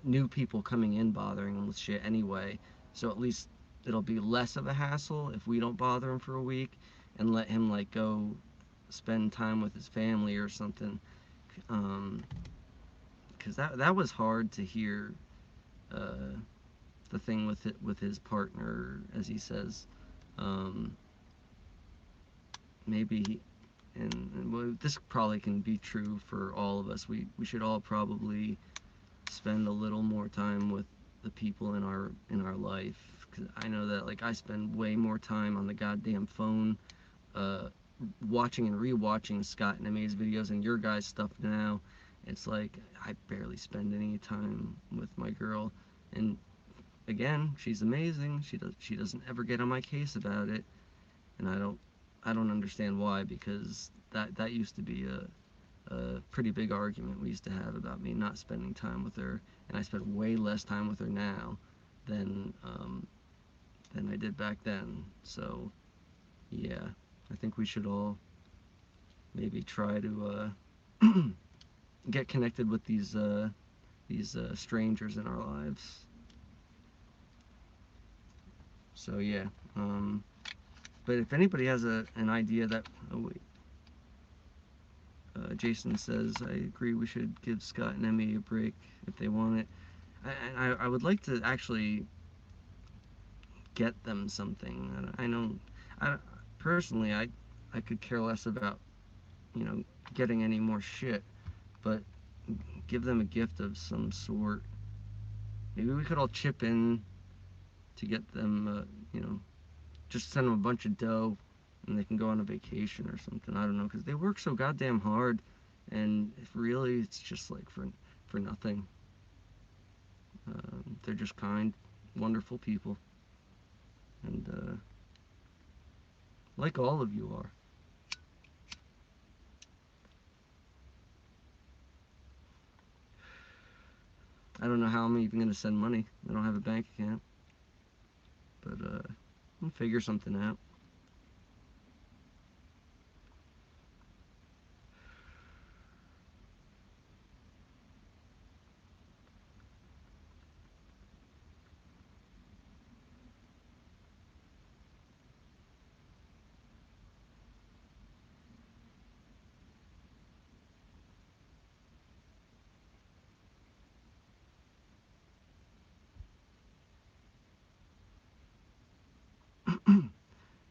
S1: new people coming in bothering him with shit anyway. So at least it'll be less of a hassle if we don't bother him for a week and let him, like, go spend time with his family or something. Um, because that was hard to hear. Uh, the thing with his partner, as he says. Um, maybe and this probably can be true for all of us. We should all probably spend a little more time with the people in our life. 'Cause I know that, like, I spend way more time on the goddamn phone, uh, watching and rewatching Scott and May's videos and your guys' stuff now. It's like I barely spend any time with my girl, and again, she's amazing. She doesn't ever get on my case about it, and I don't understand why, because that used to be a pretty big argument we used to have about me not spending time with her, and I spend way less time with her now than I did back then. So yeah, I think we should all maybe try to get connected with these strangers in our lives. So yeah, but if anybody has an idea that, oh wait, Jason says, I agree we should give Scott and Emmy a break if they want it. I would like to actually get them something. I know, I personally, I could care less about, getting any more shit, but give them a gift of some sort. Maybe we could all chip in to get them, just send them a bunch of dough, and they can go on a vacation or something. I don't know, because they work so goddamn hard, and if really it's just like for nothing. They're just kind, wonderful people, and like all of you are. I don't know how I'm even gonna send money. I don't have a bank account, but we'll figure something out.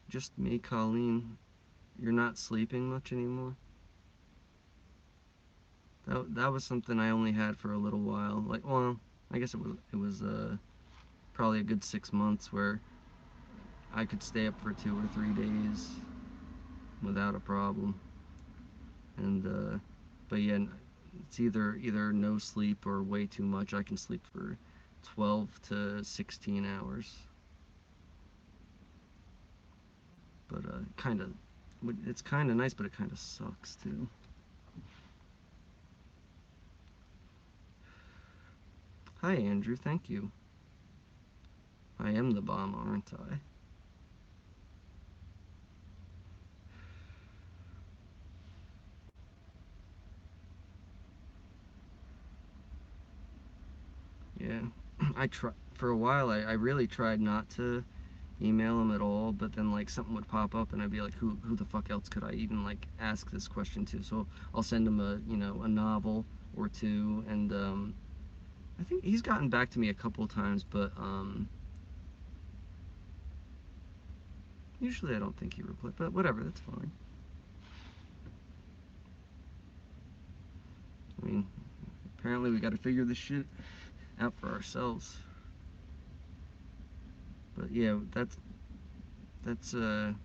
S1: Just me, Colleen. You're not sleeping much anymore. That was something I only had for a little while. Like, well, I guess it was probably a good 6 months where I could stay up for 2 or 3 days without a problem. And but yeah, it's either no sleep or way too much. I can sleep for 12 to 16 hours. But kind of, it's kind of nice, but it kind of sucks too. Hi Andrew, thank you. I am the bomb, aren't I? Yeah. For a while. I really tried not to email him at all, but then like something would pop up and I'd be like, who the fuck else could I even like ask this question to? So I'll send him a novel or two, and I think he's gotten back to me a couple of times, but usually I don't think he replies, but whatever, that's fine. I mean, apparently we got to figure this shit out for ourselves. But yeah, that's it's a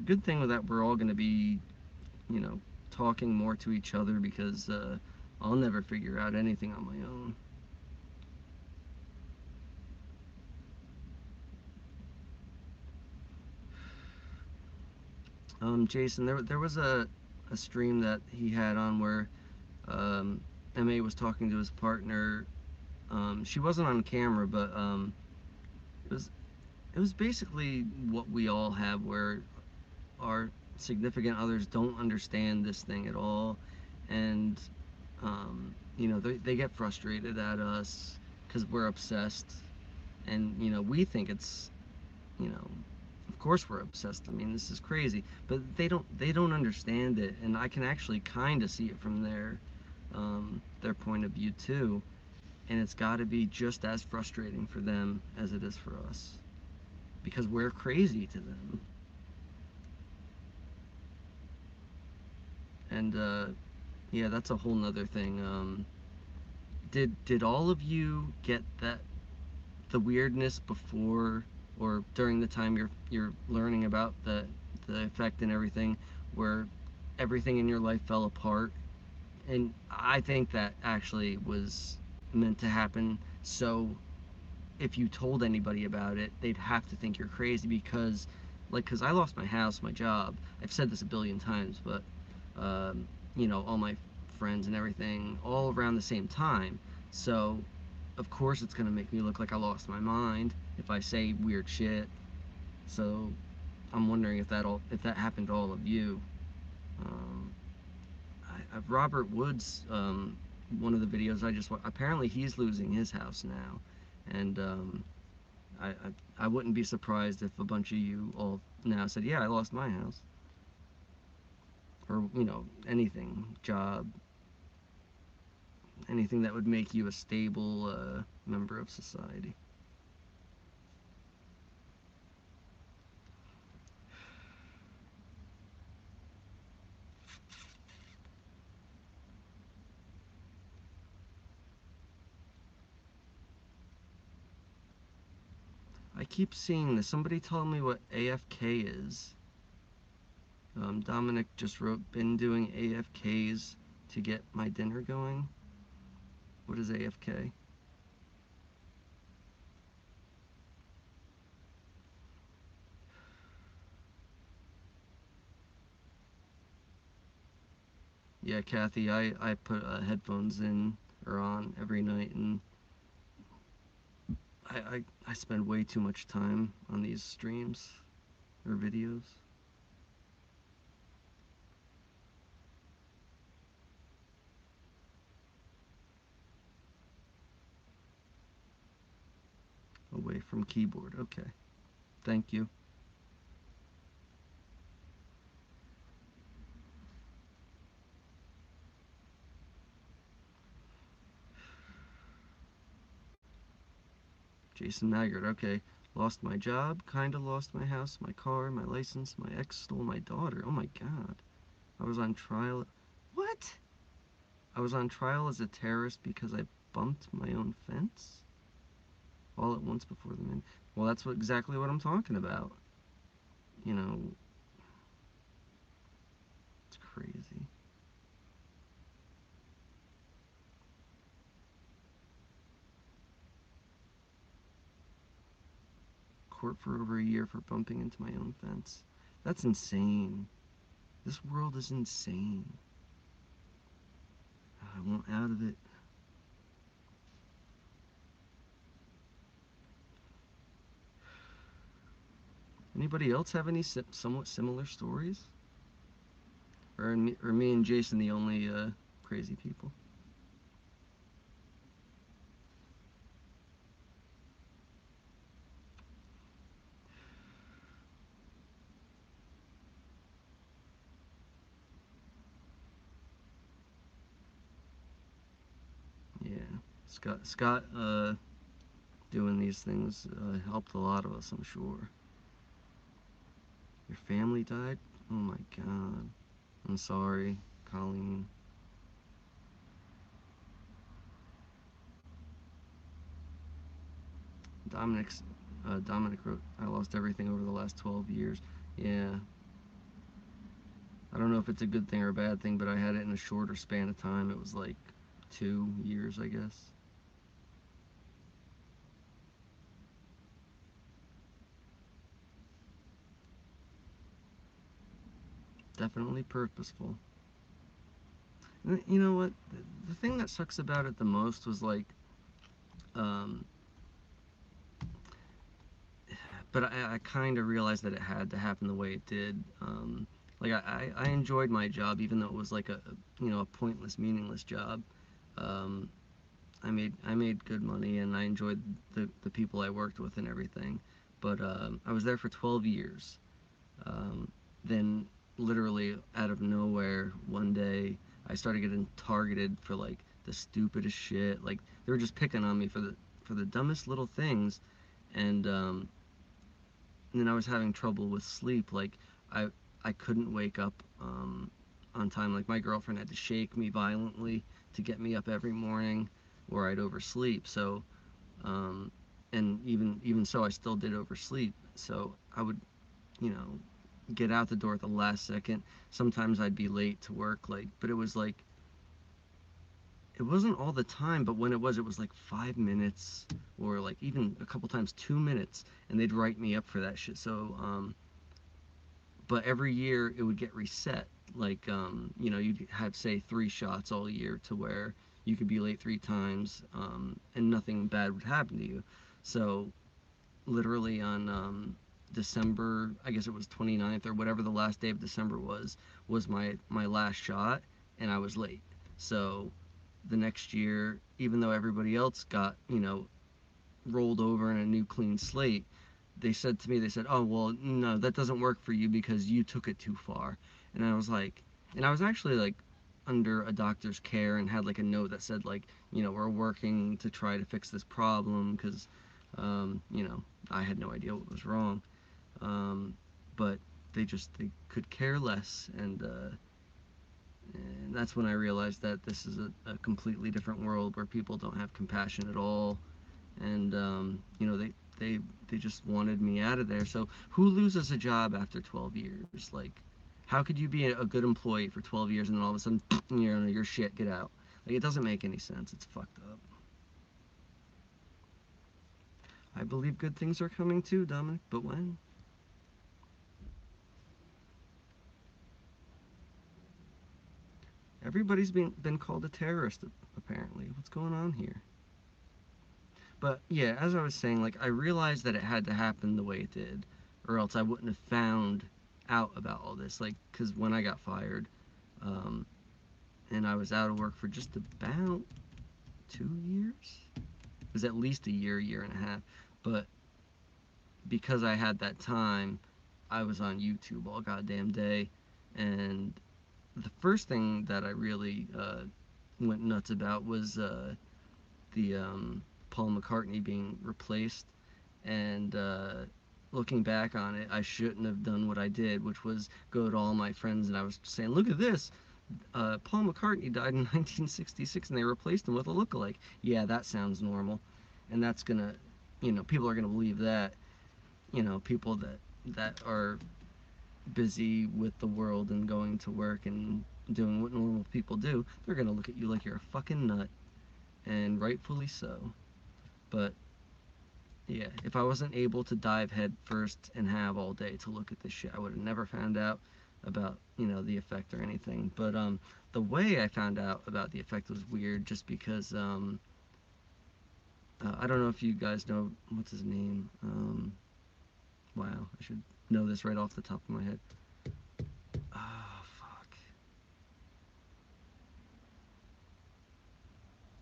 S1: good thing that we're all going to be, you know, talking more to each other, because I'll never figure out anything on my own. Jason, there was a stream that he had on where Ma was talking to his partner. She wasn't on camera, but it was it was basically what we all have, where our significant others don't understand this thing at all, and they get frustrated at us because we're obsessed, and we think it's, you know of course we're obsessed. I mean, this is crazy, but they don't understand it, and I can actually kind of see it from their point of view too, and it's got to be just as frustrating for them as it is for us, because we're crazy to them. And yeah, that's a whole nother thing. Did all of you get the weirdness before or during the time you're learning about the effect and everything, where everything in your life fell apart? And I think that actually was meant to happen, so if you told anybody about it, they'd have to think you're crazy, because I lost my house, my job. I've said this a billion times, but all my friends and everything all around the same time. So of course it's gonna make me look like I lost my mind if I say weird shit. So I'm wondering if that happened to all of you. Um, Robert Woods, one of the videos I just apparently he's losing his house now, and I, I I wouldn't be surprised if a bunch of you all now said, yeah, I lost my house, or anything, job, anything that would make you a stable member of society. I keep seeing this. Somebody told me what AFK is. Dominic just wrote, been doing AFKs to get my dinner going. What is AFK? Yeah, Kathy, I put headphones in or on every night, and I spend way too much time on these streams or videos. Away from keyboard. Okay. Thank you. Jason Maggard. Okay. Lost my job, kinda lost my house, my car, my license, my ex stole my daughter. Oh my god. I was on trial. What? I was on trial as a terrorist because I bumped my own fence all at once before the man. Well, that's exactly what I'm talking about. You know, it's crazy. Court for over a year for bumping into my own fence. That's insane. This world is insane. I want out of it. Anybody else have any somewhat similar stories? Or me and Jason the only crazy people? Scott doing these things helped a lot of us, I'm sure. Your family died? Oh my god. I'm sorry, Colleen. Dominic wrote, I lost everything over the last 12 years. Yeah. I don't know if it's a good thing or a bad thing, but I had it in a shorter span of time. It was like 2 years, I guess. Definitely purposeful. And you know what? The thing that sucks about it the most was like, um, but I kind of realized that it had to happen the way it did. Like I enjoyed my job, even though it was like a pointless, meaningless job. Um, I made good money, and I enjoyed the people I worked with and everything. But I was there for 12 years. Um, then literally out of nowhere, one day I started getting targeted for like the stupidest shit. Like they were just picking on me for the dumbest little things, and then I was having trouble with sleep. Like I I couldn't wake up on time. Like my girlfriend had to shake me violently to get me up every morning, or I'd oversleep. So um, and even so, I still did oversleep. So I would you know get out the door at the last second. Sometimes I'd be late to work. Like, but it wasn't all the time, but when it was like 5 minutes, or like even a couple times 2 minutes, and they'd write me up for that shit. So but every year it would get reset. Like, you'd have, say, 3 shots all year to where you could be late 3 times, and nothing bad would happen to you. So, literally on December, I guess it was 29th or whatever the last day of December was my last shot, and I was late. So, the next year, even though everybody else got, rolled over in a new clean slate, they said, oh, well, no, that doesn't work for you because you took it too far. And I was like, and I was actually like under a doctor's care and had like a note that said, like, we're working to try to fix this problem because, I had no idea what was wrong. Um, but they could care less. And that's when I realized that this is a completely different world where people don't have compassion at all. And they just wanted me out of there. So who loses a job after 12 years? Like, how could you be a good employee for 12 years and then all of a sudden you're shit, get out? Like, it doesn't make any sense. It's fucked up. I believe good things are coming too, Dominic, but when? Everybody's been called a terrorist, apparently. What's going on here? But yeah, as I was saying, like, I realized that it had to happen the way it did, or else I wouldn't have found out about all this. Like, because when I got fired, um, and I was out of work for just about 2 years. It was at least a year and a half. But because I had that time, I was on YouTube all goddamn day. And the first thing that I really went nuts about was the Paul McCartney being replaced. And looking back on it, I shouldn't have done what I did, which was go to all my friends and I was saying, look at this. Paul McCartney died in 1966 and they replaced him with a lookalike. Yeah, that sounds normal. And that's gonna, people are gonna believe that. People that are busy with the world and going to work and doing what normal people do, they're gonna look at you like you're a fucking nut, and rightfully so. But yeah, if I wasn't able to dive head first and have all day to look at this shit, I would have never found out about, the effect or anything. But the way I found out about the effect was weird just because I don't know if you guys know what's his name. Wow, I should know this right off the top of my head. Oh, fuck.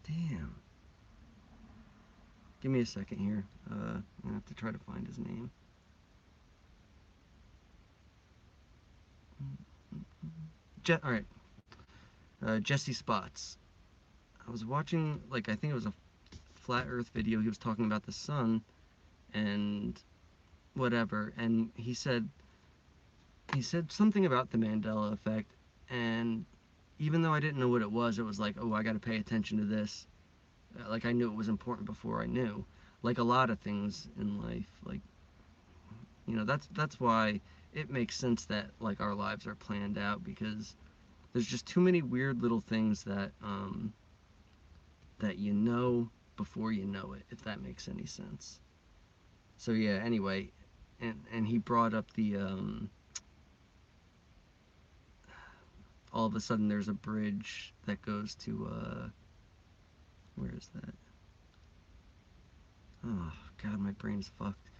S1: Damn. Give me a second here. I'm gonna have to try to find his name. All right. Jesse Spots. I was watching, like, I think it was a flat earth video, he was talking about the sun and whatever, and he said something about the Mandela effect, and even though I didn't know what it was like, oh, I got to pay attention to this. Like, I knew it was important before I knew. Like a lot of things in life, like, you know, that's why it makes sense that like our lives are planned out, because there's just too many weird little things that you know before you know it, if that makes any sense. So yeah, anyway, and he brought up the all of a sudden there's a bridge that goes to where is that? Oh god, my brain's fucked.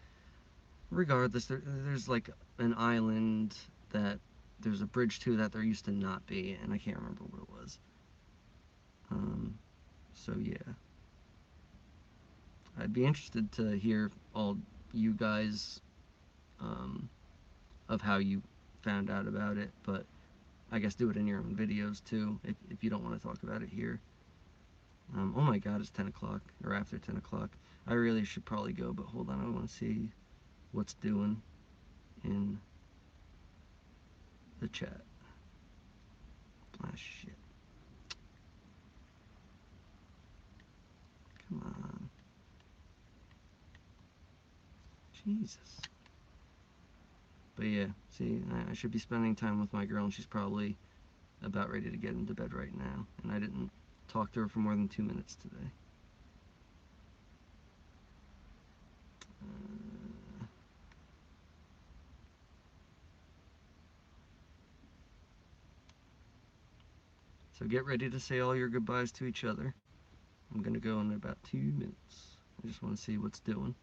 S1: Regardless, there's like an island that there's a bridge to that there used to not be, and I can't remember what it was. So yeah, I'd be interested to hear all you guys of how you found out about it, but I guess do it in your own videos too, if you don't want to talk about it here. Oh my god, it's 10 o'clock, or after 10 o'clock. I really should probably go, but hold on, I want to see what's doing in the chat. Ah, shit. Come on. Jesus. But yeah, see, I should be spending time with my girl, and she's probably about ready to get into bed right now, and I didn't talk to her for more than 2 minutes today. So get ready to say all your goodbyes to each other. I'm gonna go in about 2 minutes. I just want to see what's doing.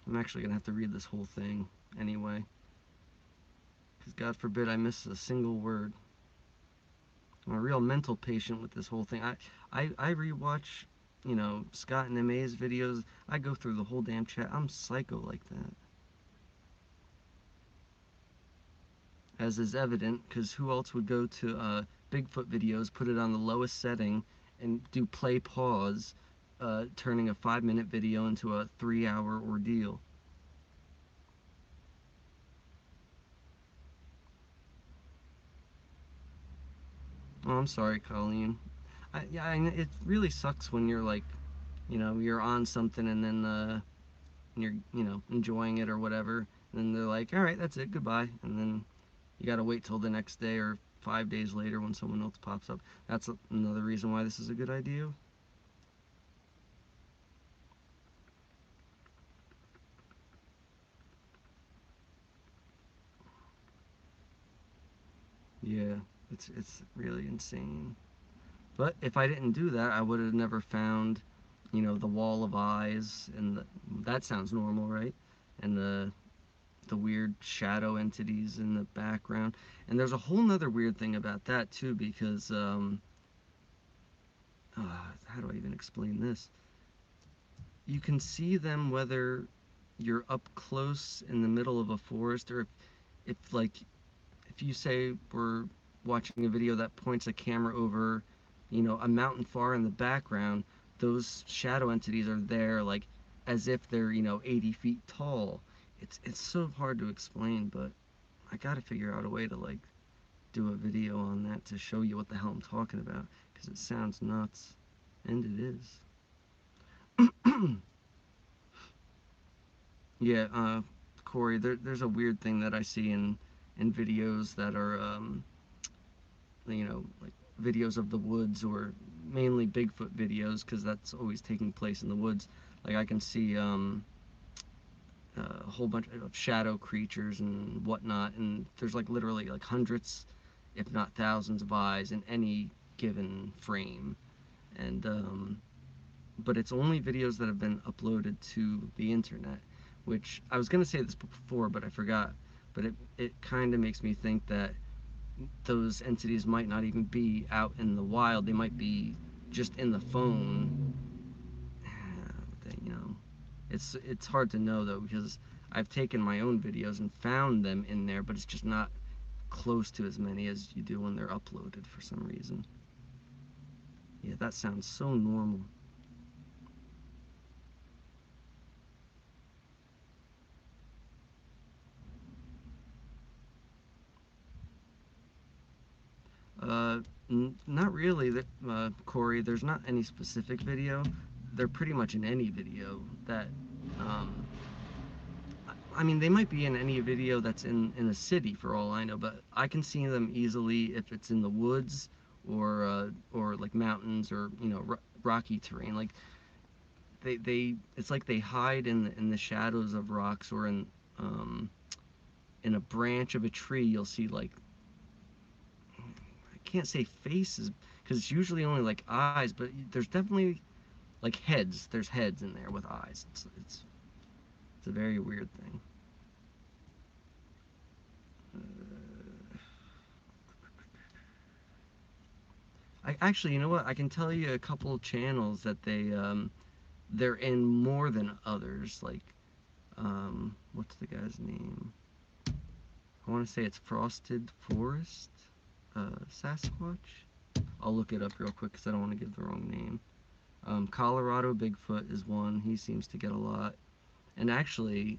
S1: I'm actually gonna have to read this whole thing anyway, because God forbid I miss a single word. I'm a real mental patient with this whole thing. I rewatch, you know, Scott and MA's videos. I go through the whole damn chat. I'm psycho like that. As is evident, because who else would go to Bigfoot videos, put it on the lowest setting, and do play pause, turning a 5-minute video into a 3-hour ordeal? Oh, I'm sorry, Colleen. Yeah, it really sucks when you're like, you know, you're on something and then you're, you know, enjoying it or whatever, and then they're like, all right, that's it, goodbye, and then you gotta wait till the next day or 5 days later when someone else pops up. That's another reason why this is a good idea. Yeah, it's really insane. But if I didn't do that, I would have never found, you know, the wall of eyes, and that sounds normal, right? And the weird shadow entities in the background. And there's a whole nother weird thing about that too, because how do I even explain this? You can see them whether you're up close in the middle of a forest, or if like if you say we're watching a video that points a camera over, you know, a mountain far in the background, those shadow entities are there like as if they're, you know, 80 feet tall. It's so hard to explain, but I gotta figure out a way to like do a video on that to show you what the hell I'm talking about, because it sounds nuts, and it is. Yeah, Corey, there's a weird thing that I see in videos that are, you know, like videos of the woods, or mainly Bigfoot videos, because that's always taking place in the woods. Like I can see a whole bunch of shadow creatures and whatnot, and there's like literally like hundreds, if not thousands, of eyes in any given frame, and but it's only videos that have been uploaded to the internet, which I was going to say this before, but I forgot. But it kind of makes me think that those entities might not even be out in the wild. They might be just in the phone. You know, it's hard to know though, because I've taken my own videos and found them in there, but it's just not close to as many as you do when they're uploaded for some reason. Yeah, that sounds so normal. Uh, Not really, Korrie. There's not any specific video. They're pretty much in any video that, um, I mean, they might be in any video that's in a city for all I know, but I can see them easily if it's in the woods or like mountains or rocky terrain. Like it's like they hide in the shadows of rocks or um, in a branch of a tree. You'll see like, I can't say faces because it's usually only like eyes, but there's definitely like heads. There's heads in there with eyes. It's a very weird thing. I actually, you know what? I can tell you a couple of channels that they're in more than others. Like, what's the guy's name? I want to say it's Frosted Forest, Sasquatch. I'll look it up real quick because I don't want to give the wrong name. Colorado Bigfoot is one. He seems to get a lot. And actually,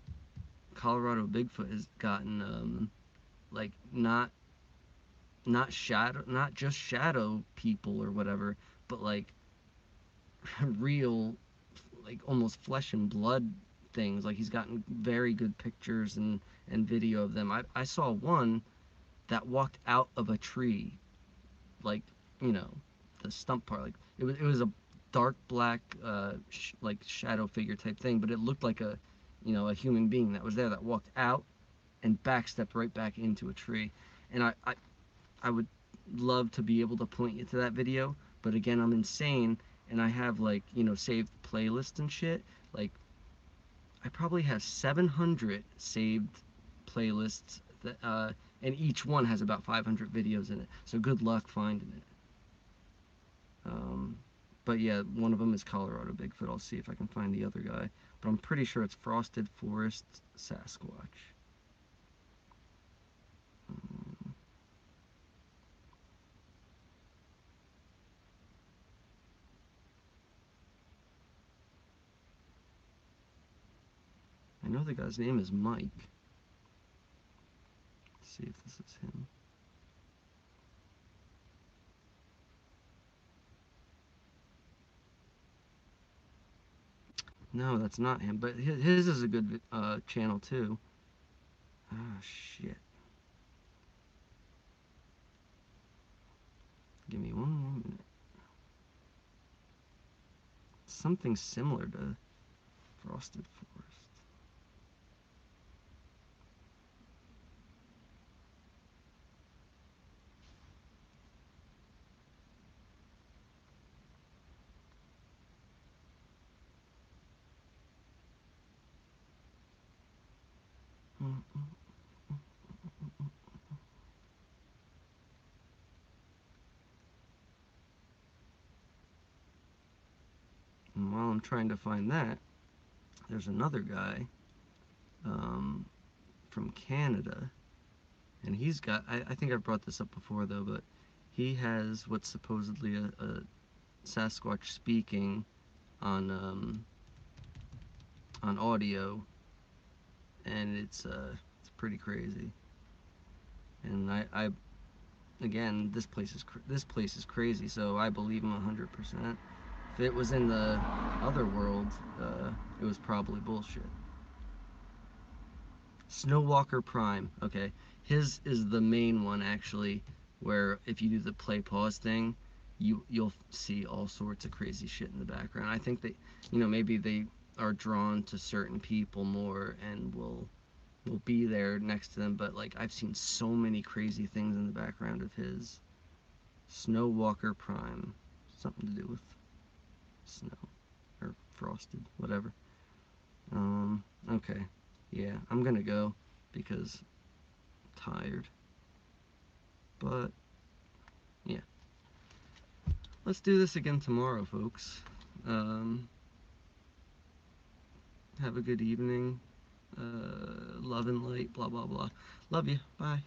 S1: Colorado Bigfoot has gotten like not just shadow people or whatever, but like real, like almost flesh and blood things. Like he's gotten very good pictures and video of them. I saw one that walked out of a tree, like, you know, the stump part. Like it was a dark black like shadow figure type thing, but it looked like a human being that was there that walked out and backstepped right back into a tree. And I would love to be able to point you to that video, but again, I'm insane and I have like, saved playlists and shit. Like I probably have 700 saved playlists that, and each one has about 500 videos in it. So good luck finding it. Um, but yeah, one of them is Colorado Bigfoot. I'll see if I can find the other guy, but I'm pretty sure it's Frosted Forest Sasquatch. Um, I know the guy's name is Mike. Let's see if this is him. No, that's not him. But his is a good channel too. Ah, shit. Give me one more minute. Something similar to Frosted Forest. And while I'm trying to find that, there's another guy um, from Canada, and he's got. I think I've brought this up before though, but he has what's supposedly a Sasquatch speaking on audio, and it's pretty crazy. And I again, this place is crazy, so I believe him 100%. If it was in the other world, it was probably bullshit. Snowwalker Prime. Okay, his is the main one actually, where if you do the play pause thing, you'll see all sorts of crazy shit in the background. I think they, maybe they are drawn to certain people more and will be there next to them. But like I've seen so many crazy things in the background of his. Snowwalker Prime, something to do with snow or frosted, whatever. Okay, yeah, I'm gonna go because I'm tired. But yeah, let's do this again tomorrow, folks. Have a good evening. Love and light. Blah blah blah. Love you. Bye.